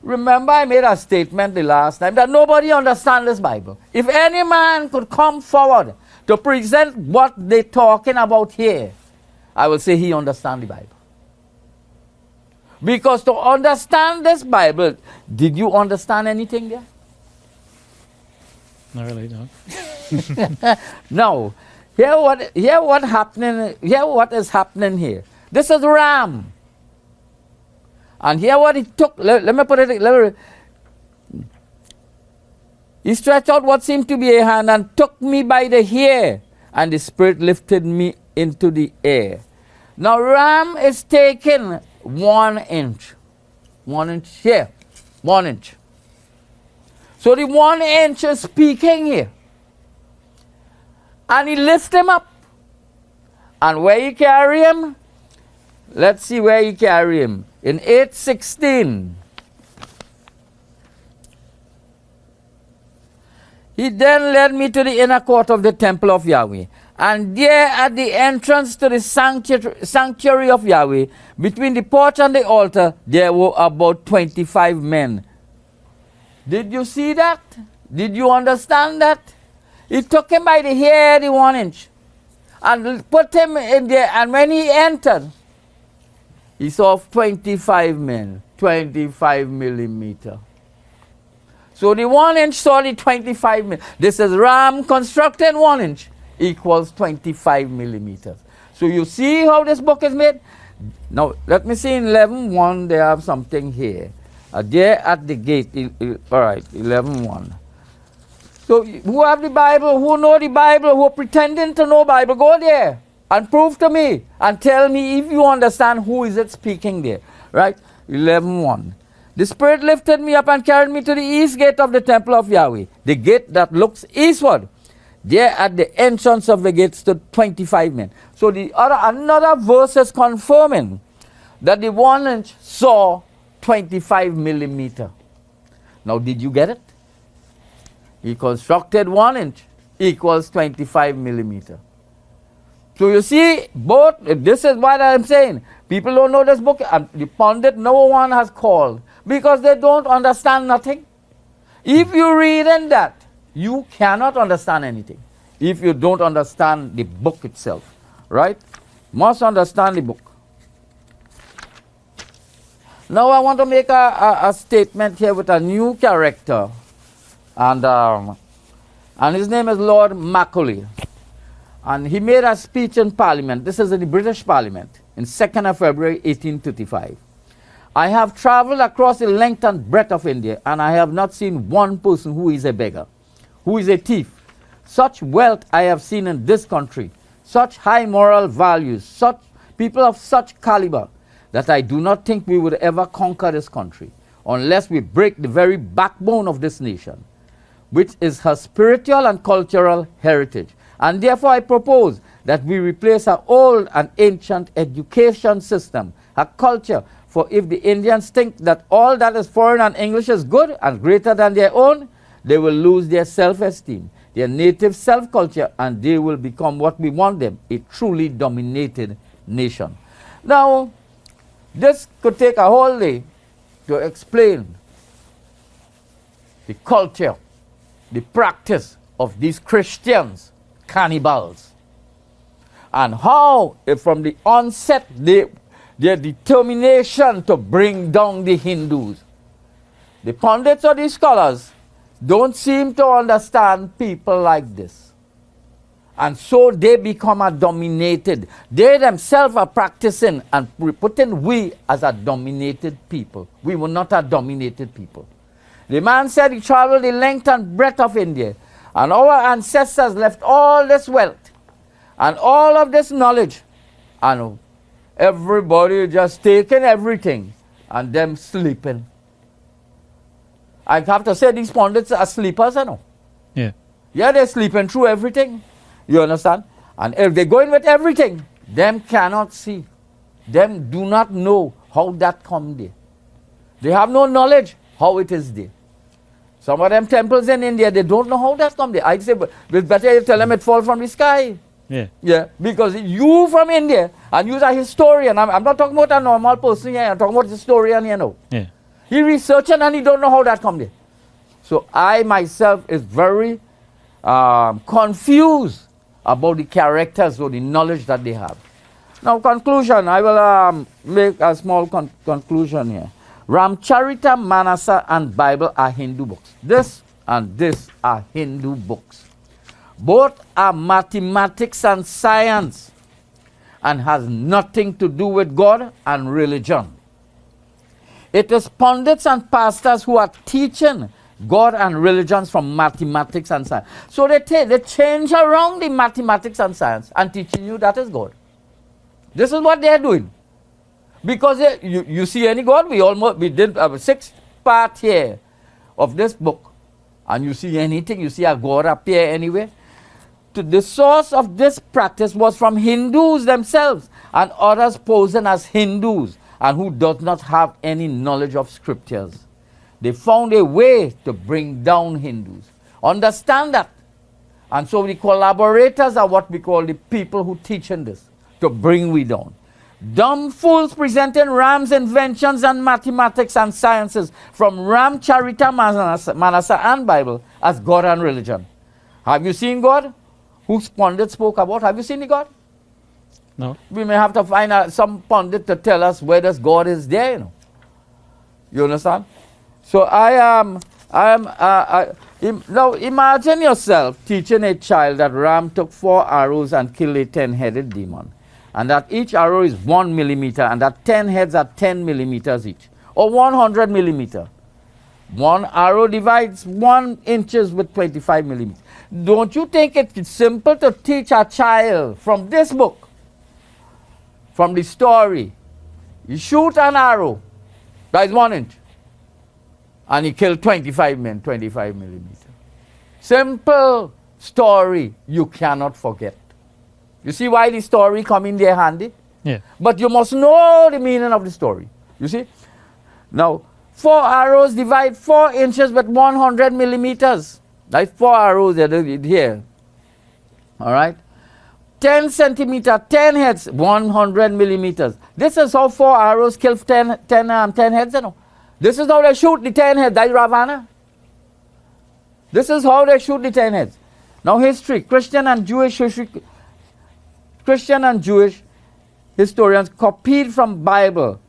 remember I made a statement the last time that nobody understands this Bible. If any man could come forward to present what they're talking about here, I will say he understands the Bible. Because to understand this Bible, did you understand anything there? Not really, no. No. Hear what is happening here. This is Ram. And here what he took, let me put it, he stretched out what seemed to be a hand and took me by the hair, and the Spirit lifted me into the air. Now Ram is taking 1 inch. 1 inch here. 1 inch. So the 1 inch is speaking here. And he lifts him up. And where he carry him? Let's see where he carry him. In 8:16. He then led me to the inner court of the temple of Yahweh. And there at the entrance to the sanctuary of Yahweh, between the porch and the altar, there were about 25 men. Did you see that? Did you understand that? He took him by the hair, the 1 inch, and put him in there. And when he entered, he saw 25 men, 25 millimeter. So the 1 inch saw the 25 millimeter. This is Ram constructed 1 inch. equals 25 millimeters. So you see how this book is made? Now, let me see in 11.1, they have something here. There at the gate, all right, 11.1. So who have the Bible, who know the Bible, who are pretending to know Bible, go there and prove to me and tell me if you understand who is it speaking there, right? 11.1. The Spirit lifted me up and carried me to the east gate of the temple of Yahweh, the gate that looks eastward. There at the entrance of the gate stood 25 men. So another verse is confirming that the 1 inch saw 25 millimeter. Now, did you get it? He constructed 1 inch equals 25 millimeter. So you see, both, this is what I'm saying. People don't know this book, and the pundit no one has called because they don't understand nothing. If you read in that, you cannot understand anything if you don't understand the book itself, right? Must understand the book. Now I want to make a statement here with a new character, and his name is Lord Macaulay. And he made a speech in Parliament. This is in the British Parliament in 2nd of February 1835. I have traveled across the length and breadth of India, and I have not seen one person who is a beggar, who is a thief. Such wealth I have seen in this country, such high moral values, such people of such caliber, that I do not think we would ever conquer this country unless we break the very backbone of this nation, which is her spiritual and cultural heritage. And therefore I propose that we replace our old and ancient education system, our culture, for if the Indians think that all that is foreign and English is good and greater than their own, they will lose their self-esteem, their native self-culture, and they will become what we want them, a truly dominated nation. Now, this could take a whole day to explain the culture, the practice of these Christians, cannibals, and how from the onset their determination to bring down the Hindus. The pundits or the scholars don't seem to understand people like this. And so they become a dominated. They themselves are practicing and putting we as a dominated people. We were not a dominated people. The man said he traveled the length and breadth of India, and our ancestors left all this wealth and all of this knowledge, and everybody just taking everything and them sleeping. I have to say these pundits are sleepers, you know. Yeah. Yeah, they're sleeping through everything. You understand? And if they go in with everything, them cannot see. Them do not know how that come there. They have no knowledge how it is there. Some of them temples in India, they don't know how that come there. I'd say, but it's better you tell them it fall from the sky. Yeah. Yeah, because you from India, and you're a historian. I'm not talking about a normal person here, I'm talking about a historian, you know. Yeah. He researching and he don't know how that come there. So I myself is very confused about the characters or the knowledge that they have. Now, conclusion, I will make a small conclusion here. Ramcharita, Manasa, and Bible are Hindu books. This and this are Hindu books. Both are mathematics and science and has nothing to do with God and religion. It is pundits and pastors who are teaching God and religions from mathematics and science. So they change around the mathematics and science and teaching you that is God. This is what they are doing. Because you see any God, we did a 6th part here of this book, and you see anything, you see a God appear anywhere. The source of this practice was from Hindus themselves and others posing as Hindus and who does not have any knowledge of scriptures. They found a way to bring down Hindus. Understand that. And so the collaborators are what we call the people who teach in this, to bring we down. Dumb fools presenting Ram's inventions and mathematics and sciences from Ram, Charita, Manasa and Bible as God and religion. Have you seen God? Whose pundit spoke about? Have you seen the God? No. We may have to find some pundit to tell us where this God is there, you know. You understand? So Now imagine yourself teaching a child that Ram took 4 arrows and killed a 10-headed demon, and that each arrow is 1 millimeter, and that 10 heads are 10 millimeters each, or 100 millimeter. 1 arrow divides 1 inches with 25 millimeters. Don't you think it's simple to teach a child from this book, from the story? You shoot an arrow, that is 1 inch, and he killed 25 men, 25 millimeters. Simple story you cannot forget. You see why the story come in there handy? Yeah. But you must know the meaning of the story. You see? Now, 4 arrows divide 4 inches with 100 millimeters. That's 4 arrows here. All right? 10 centimeter, 10 heads, 100 millimeters. This is how 4 arrows kill 10 heads. You know? This is how they shoot the 10 heads. That's Ravana. This is how they shoot the 10 heads. Now history, Christian and Jewish historians copied from Bible.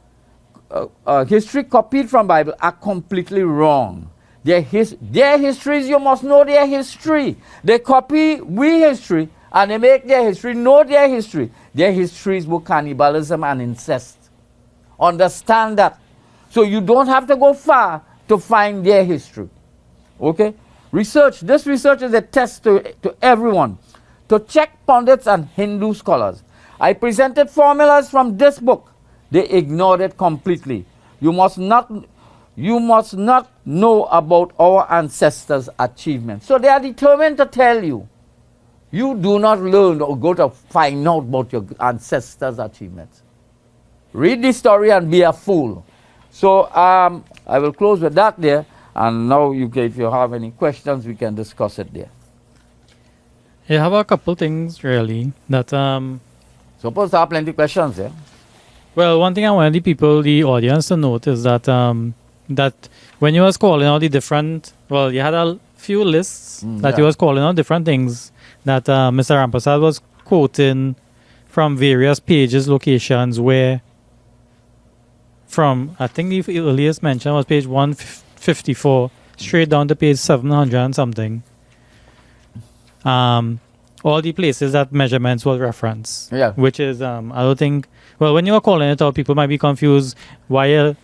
History copied from Bible are completely wrong. Their histories, you must know their history. They copy we history and they make their history know their history. Their histories were cannibalism and incest. Understand that. So you don't have to go far to find their history. Okay? Research. This research is a test to everyone. To check pundits and Hindu scholars. I presented formulas from this book. They ignored it completely. You must not know about our ancestors' achievements. So they are determined to tell you. You do not learn or go to find out about your ancestors' achievements. Read the story and be a fool. So I will close with that there. And now if you have any questions, we can discuss it there. I have a couple things really that Suppose there are plenty of questions there. Well, one thing I wanted the audience to note is that that when you was calling out the different, well, you had a few lists that you was calling out different things that Mr. Rampersad was quoting from various pages, locations where from, I think the earliest mention was page 154 straight down to page 700 and something. All the places that measurements was referenced. Yeah. Which is, I don't think, well, when you are calling it out, people might be confused why you're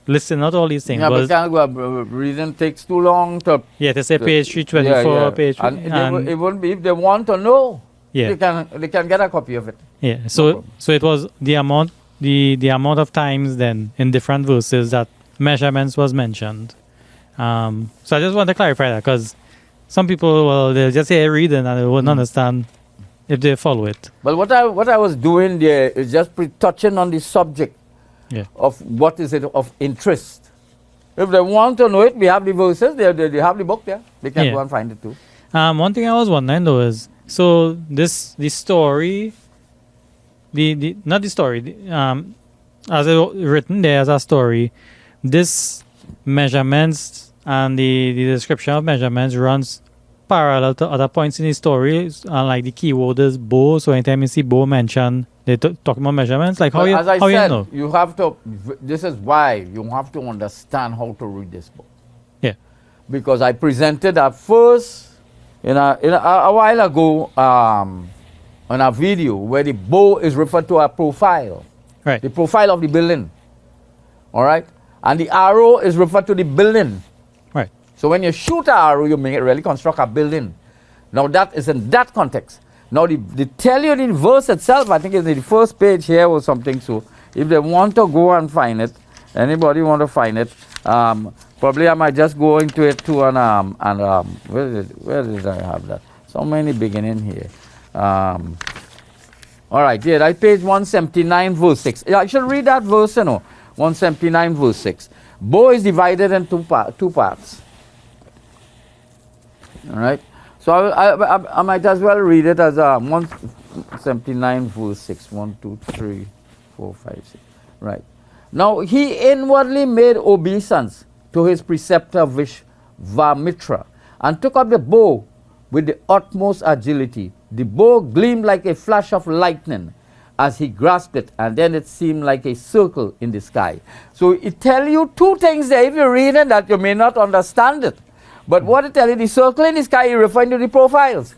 listing out all these things. Yeah, but reason takes too long to... Yeah, to say page 324, page... And it wouldn't be, if they want to know, yeah, they can get a copy of it. Yeah, so it was the amount of times then in different verses that measurements was mentioned. So I just want to clarify that because some people, well, they'll just say reading and they wouldn't understand if they follow it. But what I was doing there is just touching on the subject of what is it of interest. If they want to know it, we have the verses, they have the book there. They can go and find it too. One thing I was wondering though is, so the story, not the story, as it written there as a story, this measurements and the description of measurements runs parallel to other points in the story, like the keyword is bow. So anytime you see bow mentioned, they talk about measurements. Like how you know? You have to. This is why you have to understand how to read this book. Yeah. Because I presented a first in a while ago on a video where the bow is referred to a profile. Right. The profile of the building. All right. And the arrow is referred to the building. Right. So when you shoot an arrow, you may really construct a building. Now that is in that context. Now they tell you in verse itself, I think it's in the first page here or something. So if they want to go and find it, anybody want to find it, probably I might just go into it too where did I have that? So many beginning here. All right, yeah, right, page 179 verse 6. Yeah, I should read that verse, 179 verse 6. Bow is divided in two parts. All right. So I might as well read it as 179 verse 6. 1, 2, 3, 4, 5, 6. Right. Now he inwardly made obeisance to his preceptor Vishvamitra and took up the bow with the utmost agility. The bow gleamed like a flash of lightning as he grasped it, and then it seemed like a circle in the sky. So it tells you two things there. If you read it, that you may not understand it. But what it tell you, the circle in the sky is referring to the profiles.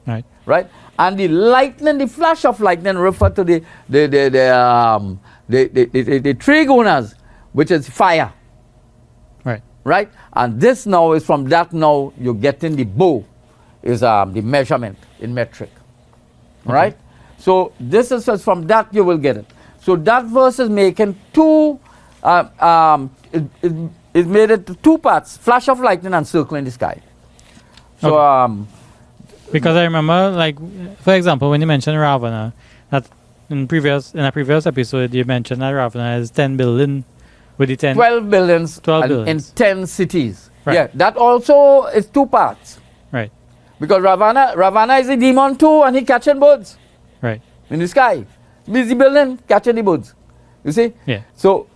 Right. Right? And the lightning, the flash of lightning refer to the trigunas, which is fire. Right. Right? And this now is from that now you're getting the bow is the measurement in metric. Okay. Right? So this is just from that you will get it. So that verse is making two, it made it two parts, flash of lightning and circle in the sky. So, Okay. Because I remember, like, for example, when you mentioned Ravana, that in a previous episode, you mentioned that Ravana has 10 billion with the 10... 12 billions, 12 in billions. 10 cities. Right. Yeah, that also is two parts. Right. Because Ravana is a demon too, and he catching birds Right. in the sky. Busy building, catching the birds. You see? Yeah. So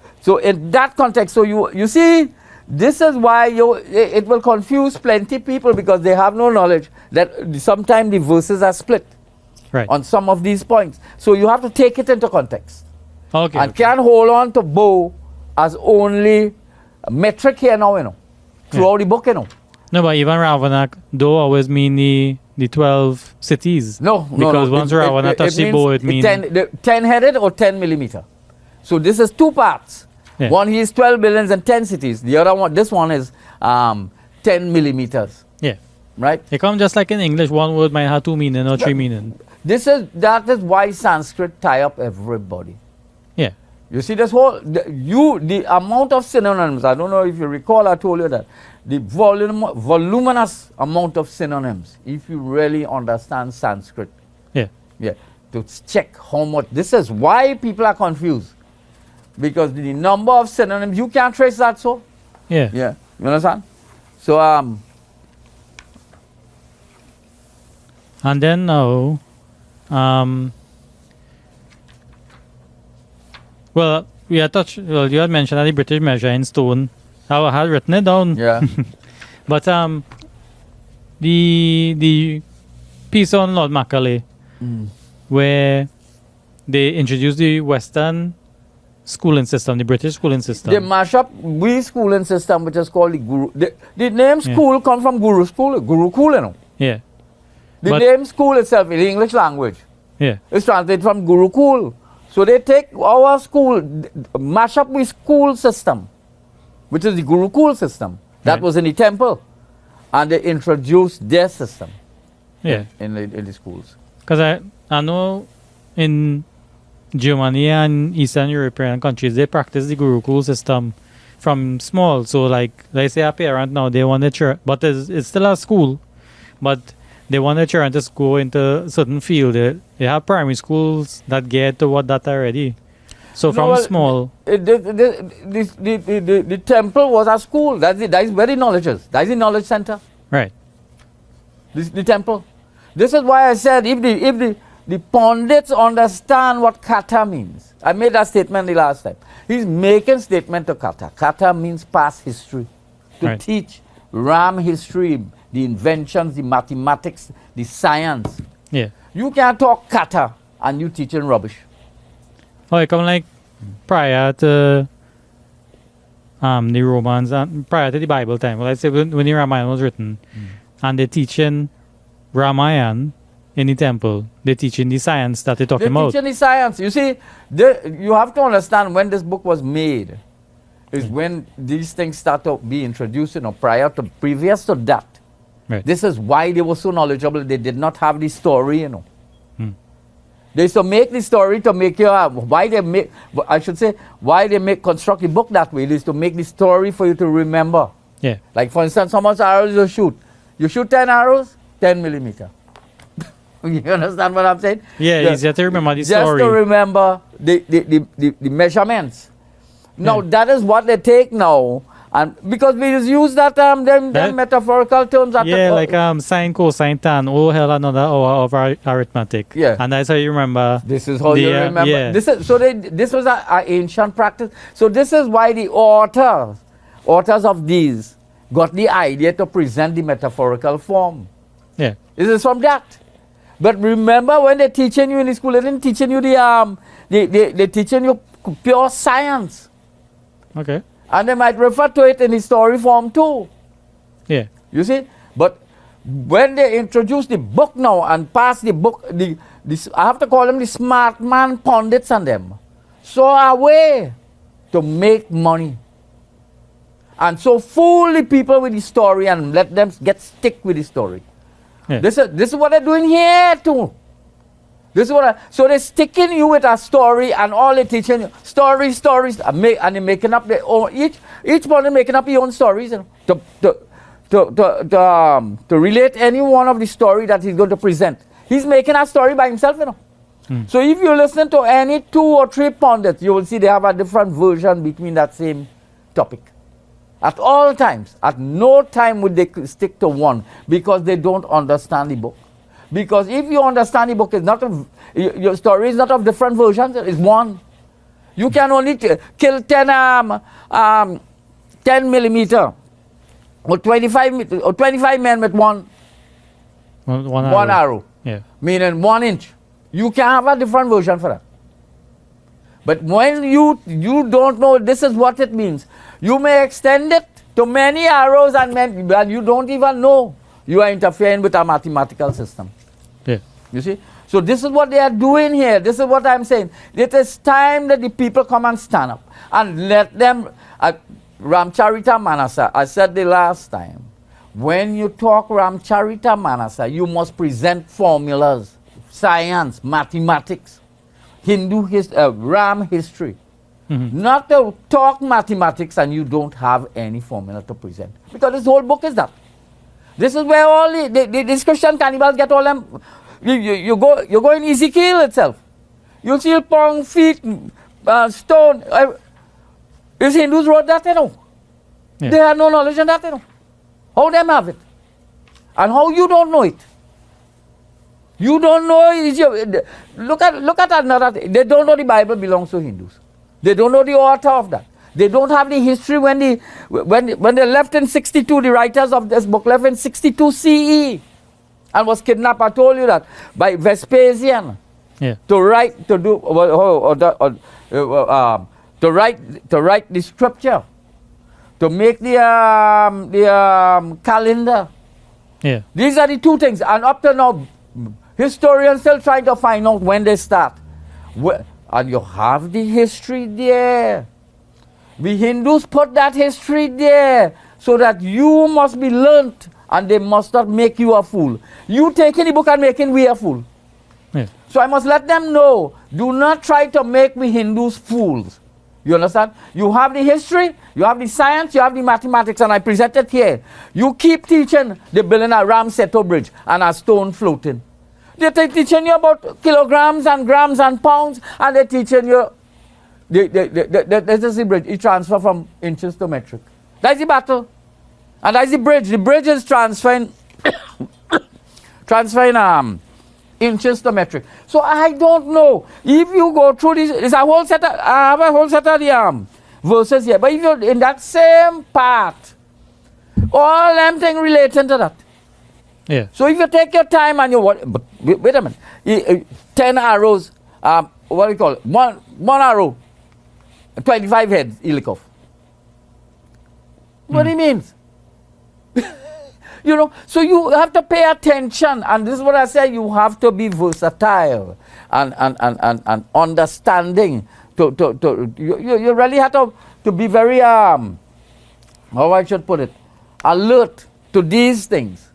in that context, so you see, this is why it will confuse plenty people because they have no knowledge that sometimes the verses are split Right. on some of these points. So you have to take it into context. Okay. And Okay. can't hold on to bow as only a metric here now, throughout the book, No, but even Ravana, though, always mean the 12 cities. No. Because once Ravana touches the bow, it means... 10-headed or 10 millimeter. So this is two parts. Yeah. One is 12 billions and 10 cities. The other one, this one is 10 millimeters. Yeah. Right? It comes just like in English, one word might have two meaning or three meaning. That is why Sanskrit tie up everybody. Yeah. You see this whole, the amount of synonyms, I don't know if you recall, I told you that. The voluminous amount of synonyms, if you really understand Sanskrit. Yeah. Yeah. To check how much, this is why people are confused. Because the number of synonyms, you can't trace that, so. Yeah. Yeah. You understand? So, And then now, well, you had mentioned that the British measure in stone. I had written it down. yeah. But the piece on Lord Macaulay, where they introduced the Western schooling system, the British schooling system. They mash up we schooling system, which is called the Guru. The name school come from Guru school, Gurukul, Yeah. The name school itself in the English language. Yeah. It's translated from Gurukul. So they take our school, mash up with school system, which is the Gurukul system. That Right. was in the temple. And they introduced their system Yeah. in the schools. Because I know in Germany and Eastern European countries, they practice the Gurukul system from small. So like say a parent now, they want their children, but it's still a school, but they want their children to go into a certain field. They have primary schools that get toward that already. So from small... The temple was a school. That is very knowledgeous. That is the knowledge center. Right. The temple. This is why I said if the pundits understand what kata means. I made that statement the last time. He's making statement to kata. Kata means past history. To Right. teach Ram history, the inventions, the mathematics, the science. Yeah. You can't talk kata and you teaching rubbish. Oh, it come like prior to the Romans and prior to the Bible time. Well, let's say when the Ramayana was written, and they're teaching Ramayana in the temple, they're teaching the science that they're talking They're about. teaching the science. You see, you have to understand when this book was made is when these things start to be introduced, previous to that. Right. This is why they were so knowledgeable. They did not have the story, They used to make the story to make you, why they construct the book that way. They used to make the story for you to remember. Yeah. Like for instance, how much arrows you shoot? You shoot 10 arrows, 10 millimeter. You understand what I'm saying? Yeah, easier to remember the Just story. to remember the measurements. Now that is what they take now. And because we just use that them metaphorical terms. Like sine, cosine, tan, hell another hour of arithmetic. Yeah. And that's how you remember. This is how you remember. Yeah. This was an ancient practice. So this is why the authors of these got the idea to present the metaphorical form. Yeah. This is from that. But remember when they're teaching you in the school, they didn't teaching you they're teaching you pure science. Okay. And they might refer to it in the story form too. Yeah. You see? But when they introduce the book now and pass the book, I have to call them the smart man pundits and them, saw a way to make money. And so fool the people with the story and let them stick with the story. Yeah. This is what they're doing here too. So they're sticking you with a story and all they're teaching you stories, and they're making up their own, each one is making up their own stories, you know, to relate any one of the story that he's going to present. He's making a story by himself, you know. So if you listen to any 2 or 3 pundits, you will see they have a different version between that same topic. At all times, at no time would they stick to one because they don't understand the book. Because if you understand the book, your story is not of different versions, it's one. You can only kill 10 millimeter or 25 men with one arrow. Yeah. Meaning 1 inch. You can have a different version for that. But when you don't know this is what it means, you may extend it to many arrows and you don't even know you are interfering with a mathematical system. Yeah. You see? So this is what they are doing here. This is what I'm saying. It is time that the people come and stand up and let them. Ramcharita Manasa, I said the last time, when you talk Ramcharita Manasa, you must present formulas, science, mathematics, Ram history. Not to talk mathematics and you don't have any formula to present. Because this whole book is that. This is where all these Christian cannibals get all them. You go in Ezekiel itself. You'll see pong, feet, stone. These Hindus wrote that, you know. Yeah. They have no knowledge in that, you know. How them have it? And how you don't know it? You don't know. Look at another thing. They don't know the Bible belongs to Hindus. They don't know the author of that. They don't have the history when they left in 62. The writers of this book left in 62 CE and was kidnapped. I told you that by Vespasian. Yeah. To write the scripture, to make the calendar. Yeah. These are the 2 things, and up to now, historians still trying to find out when they start. And you have the history there. We Hindus put that history there so that you must be learnt and they must not make you a fool. You taking the book and making we a fool. Yeah. So I must let them know, do not try to make we Hindus fools. You understand? You have the history, you have the science, you have the mathematics, and I present it here. You keep teaching the building a Ramseto bridge and a stone floating. They're teaching you about kilograms and grams and pounds, and they're teaching you this is the bridge. It transfer from inches to metric. That's the battle. And that's the bridge. The bridge is transferring inches to metric. So I don't know. If you go through this, it's a whole set of, I have a whole set of the verses here. But if you're in that same part, all them things relating to that. Yeah. So if you take your time and you but wait a minute, 10 arrows, what do you call it? One arrow, 25 heads, he lick off. What he means? You know, so you have to pay attention, and this is what I say, you have to be versatile and understanding. You really have to be very, how I should put it, alert to these things.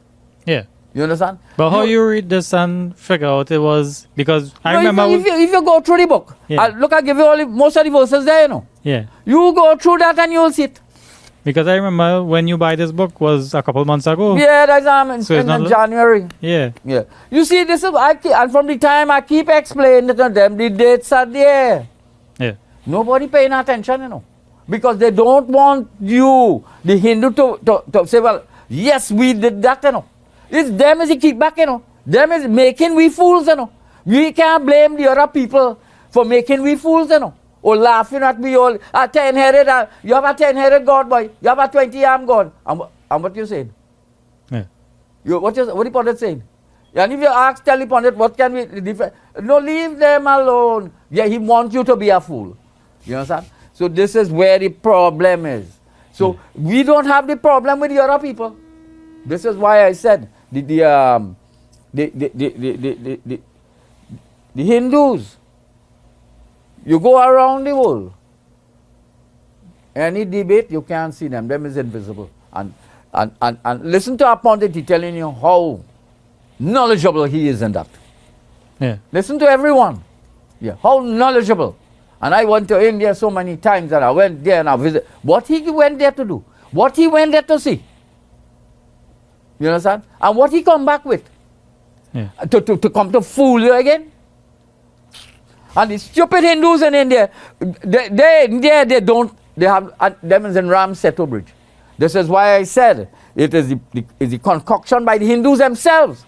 Yeah. You understand? But how you read this and figure out it was, because I remember... If you go through the book, yeah. Look, I give you most of the verses there, you know. Yeah. You go through that and you'll see it. Because I remember when you buy this book was a couple months ago. Yeah, that's in January. Yeah. Yeah. You see, this is, and from the time I keep explaining to them, the dates are there. Yeah. Nobody paying attention, you know. Because they don't want you, the Hindu, to say, well, yes, we did that, you know. It's them as a kickback, you know. Them is making we fools, you know. We can't blame the other people for making we fools, you know. Or laughing at me, all, a 10-headed, you have a 10-headed God, boy. You have a 20-arm God. And what you saying? Yeah. What the pundit saying? And if you ask, tell the pundit, what can we defend? No, leave them alone. Yeah, he wants you to be a fool. You understand? So this is where the problem is. So we don't have the problem with the other people. This is why I said the Hindus, you go around the world, any debate, you can't see them. Them is invisible. And listen to our pundit, he telling you how knowledgeable he is in that. Yeah. Listen to everyone. Yeah, how knowledgeable. And I went to India so many times that I went there and I visited. What he went there to do? What he went there to see? You understand? And what he come back with? Yeah. To come to fool you again? And the stupid Hindus in India, they don't, they have them is in Rampersad Bridge. This is why I said it is the concoction by the Hindus themselves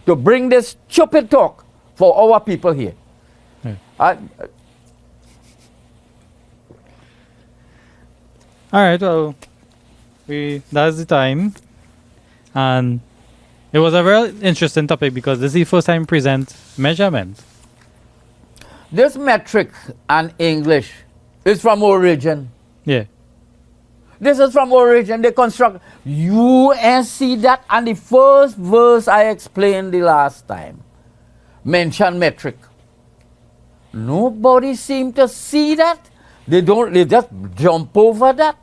to bring this stupid talk for our people here. Yeah. I, All right, well, that's the time. And it was a very interesting topic because this is the first time we present measurement. this metric and English is from origin. Yeah. This is from origin. They construct. You see that, and the first verse I explained the last time mentioned metric. Nobody seemed to see that. They just jump over that.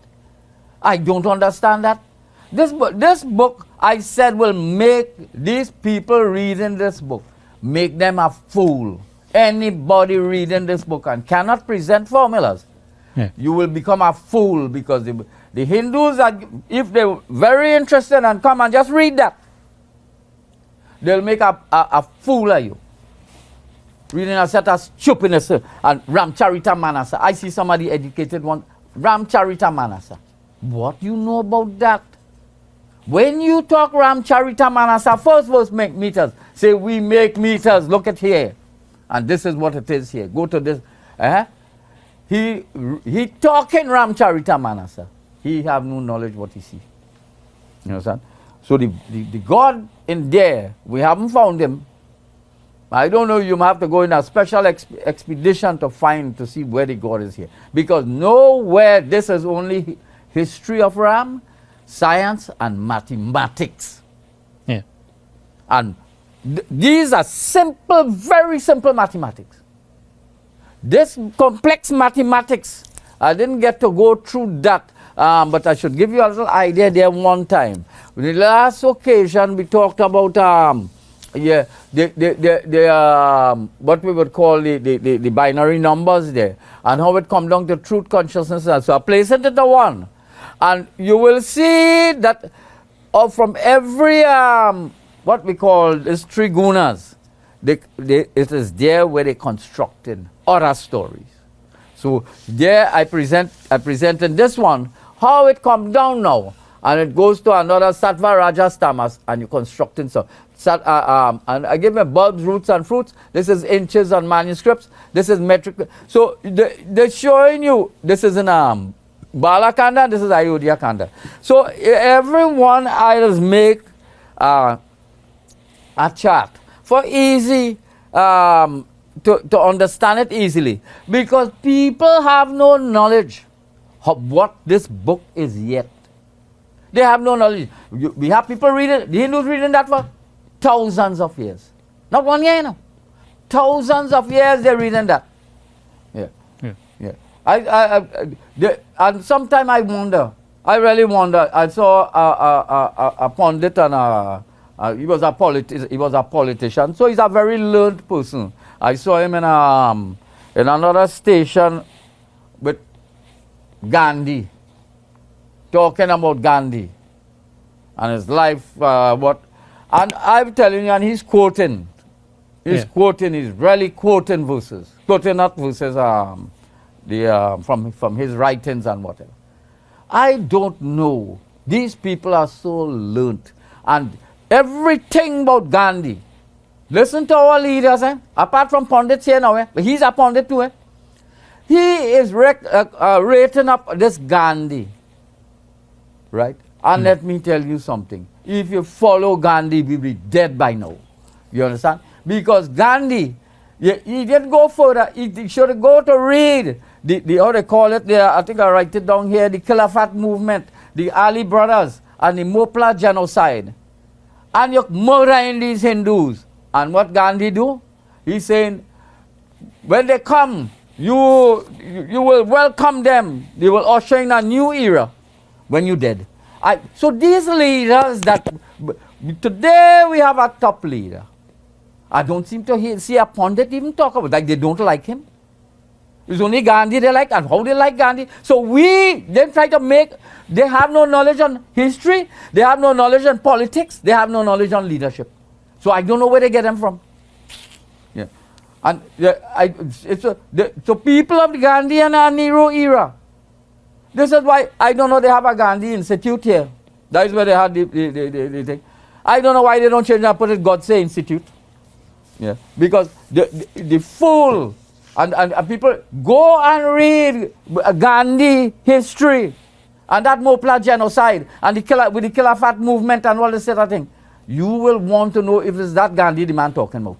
I don't understand that. This book, I said, will make these people reading this book, make them a fool. Anybody reading this book and cannot present formulas, Yeah. you will become a fool, because the Hindus, if they're very interested and come and just read that, they'll make a fool of you. Reading a set of stupidness and Ramcharita Manasa. I see somebody educated one, Ramcharita Manasa. What you know about that? When you talk Ramcharita Manasa, first verse make meters. Say we make meters, look at here. And this is what it is here. Go to this. He talking Ramcharita Manasa. He have no knowledge what he see. You understand? So the God in there, we haven't found him. I don't know, you have to go in a special expedition to see where the God is here. Because nowhere, this is only history of Ram, science and mathematics. Yeah. And these are simple, very simple mathematics. This complex mathematics, I didn't get to go through that, but I should give you a little idea there one time. The last occasion we talked about what we would call the binary numbers there, and how it come down to truth, consciousness. So I place it into one, and you will see that from every what we call is trigunas, it is there where they constructed other stories. So there I presented this one, how it comes down now, and it goes to another Sattva, Rajas, Tamas, and you constructing so. And I give me bulbs, roots, and fruits. This is inches and manuscripts. This is metric. So they're showing you, this is in Balakanda, this is Ayodhya Kanda. So everyone I just make a chart for easy to understand it easily, because people have no knowledge of what this book is yet. They have no knowledge. We have people reading, the Hindus reading that for thousands of years. Not 1 year, no. Thousands of years they're reading that. Yeah. Yeah. Yeah. And sometimes I wonder, I really wonder. I saw a pundit and he was a politician, so he's a very learned person. I saw him in another station with Gandhi, talking about Gandhi and his life, and I'm telling you, and he's quoting. He's quoting, he's really quoting verses. Quoting not verses from his writings and whatever. I don't know. These people are so learned. And everything about Gandhi. Listen to our leaders, apart from pundits here now, but he's a pundit too. He is rating up this Gandhi. Right? And let me tell you something. If you follow Gandhi, we'll be dead by now. You understand? Because Gandhi, he didn't go further. He should go to read how they call it there. I think I write it down here. The Khilafat movement, the Ali brothers, and the Mopla genocide, and you're murdering these Hindus. And what Gandhi do? He's saying, when they come, you will welcome them. They will usher in a new era when you're dead. So these leaders that, today we have a top leader. I don't seem to see a pundit even talk about it, like they don't like him. It's only Gandhi they like, and how they like Gandhi. So we then try to make, they have no knowledge on history, they have no knowledge on politics, they have no knowledge on leadership. So I don't know where they get them from. Yeah. And so people of the Gandhi and Nehru era, this is why I don't know they have a Gandhi Institute here. That is where they had the thing. I don't know why they don't change and put it Godse Institute. Yeah. Because the fool and people go and read Gandhi history and that Mopla genocide and with the Khilafat movement and all this sort of thing. You will want to know if it's that Gandhi the man talking about.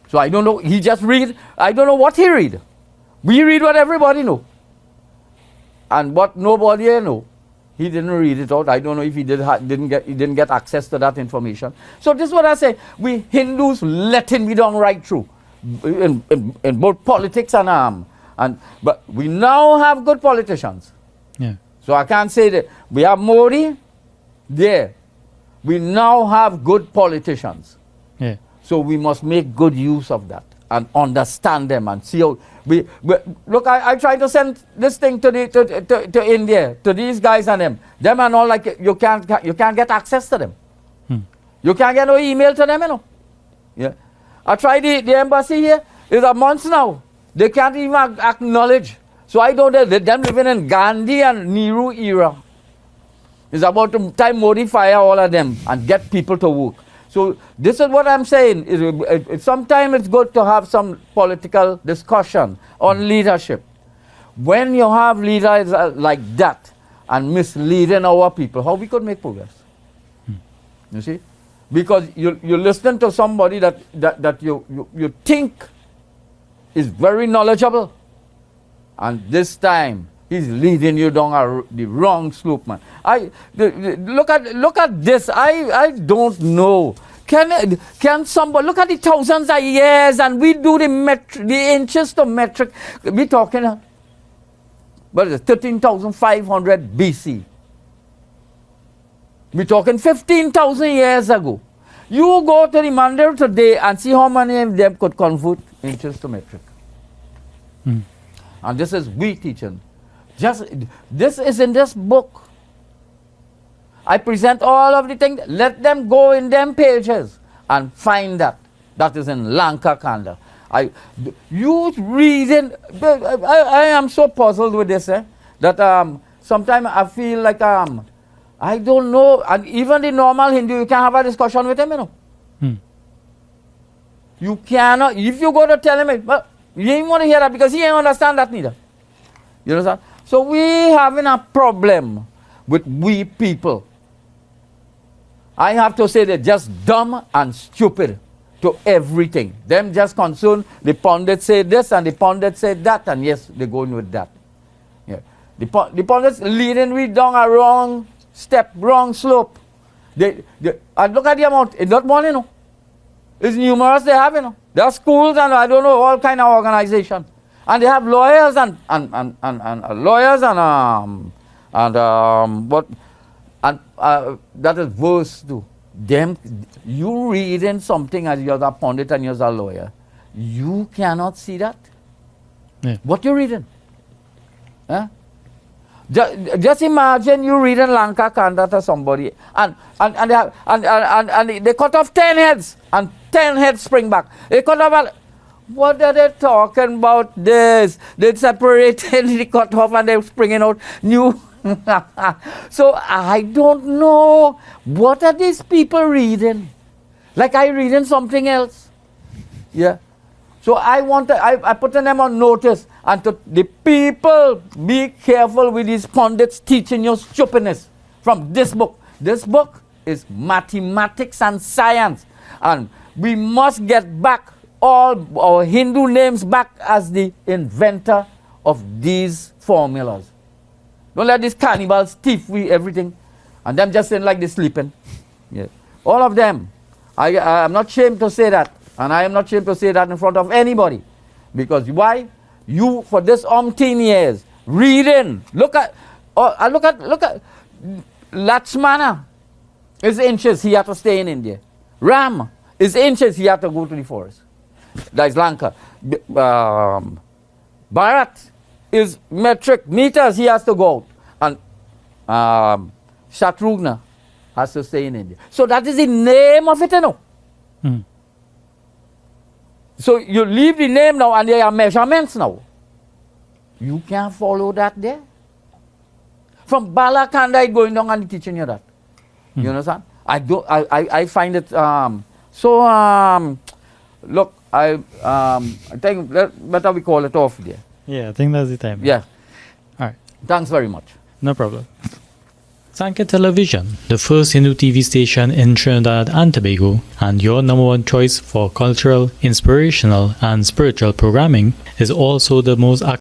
So I don't know. He just read. I don't know what he read. We read what everybody know. And what nobody know. He didn't read it out. I don't know if he didn't get access to that information. So this is what I say. We Hindus letting me down right through. In both politics and but we now have good politicians. Yeah. So I can't say that we have Modi there. We now have good politicians. Yeah. So we must make good use of that and understand them and see how we look. I try to send this thing to India, to these guys and them. Them and all, like you can't get access to them. You can't get no email to them, you know. Yeah. I tried the embassy here. It's a month now. They can't even acknowledge. So I don't know them living in Gandhi and Nehru era. It's about time Modi fire all of them and get people to work. So this is what I'm saying. Sometimes it's good to have some political discussion on leadership. When you have leaders like that and misleading our people, how we could make progress? You see? Because you listen to somebody that you think is very knowledgeable, and this time he's leading you down the wrong slope, man. Look at this. I don't know. Can somebody look at the thousands of years and we do the inches to metric? We talking what is it, 13,500 BC. We're talking 15,000 years ago. You go to the mandir today and see how many of them could convert inches to metric. And this is we teaching. This is in this book. I present all of the things. Let them go in them pages and find that. That is in Lanka Kanda. You reading. I am so puzzled with this, that sometimes I feel like I don't know. And even the normal Hindu, you can't have a discussion with him, you know. You cannot. If you go to tell him, well, you ain't want to hear that because he ain't understand that neither. You understand? So we having a problem with we people. I have to say they're just dumb and stupid to everything. Them just concerned, the pundits say this and the pundits say that, and yes, they're going with that. Yeah. The pundits leading we down a wrong step, wrong slope. And look at the amount, it's not money, you know. It's numerous they have, you know. There are schools and I don't know, all kind of organization. And they have lawyers and lawyers that is worse too. Them, you reading something as you're a pundit and you're a lawyer, you cannot see that. Yeah. What you reading? Huh? Just imagine you reading Lanka Kanda to somebody and they cut off 10 heads and 10 heads spring back. They cut off. What are they talking about this? They separated, they cut off and they're springing out new. So I don't know. What are these people reading? Like I reading something else. Yeah. So I put them on notice. And to the people, be careful with these pundits teaching you stupidness from this book. This book is mathematics and science. And we must get back all our Hindu names back as the inventor of these formulas. Don't let these cannibals thief we everything. And them just sitting like they sleeping. Yeah. All of them. I'm not ashamed to say that. And I am not ashamed to say that in front of anybody. Because why? You, for this umpteen years, reading. Look at Lalchan is inches, he had to stay in India. Ram is inches, he had to go to the forest. That's Lanka. Bharat is metric meters, he has to go out. And Shatrugna has to stay in India. So that is the name of it, you know. Mm. So you leave the name now and there are measurements now. You can't follow that there. From Balakanda going down and teaching you that. You understand? I find it look, I think better we call it off there. Yeah, I think that's the time. Yeah. All right. Thanks very much. No problem. Sankhya Television, the first Hindu TV station in Trinidad and Tobago, and your #1 choice for cultural, inspirational, and spiritual programming, is also the most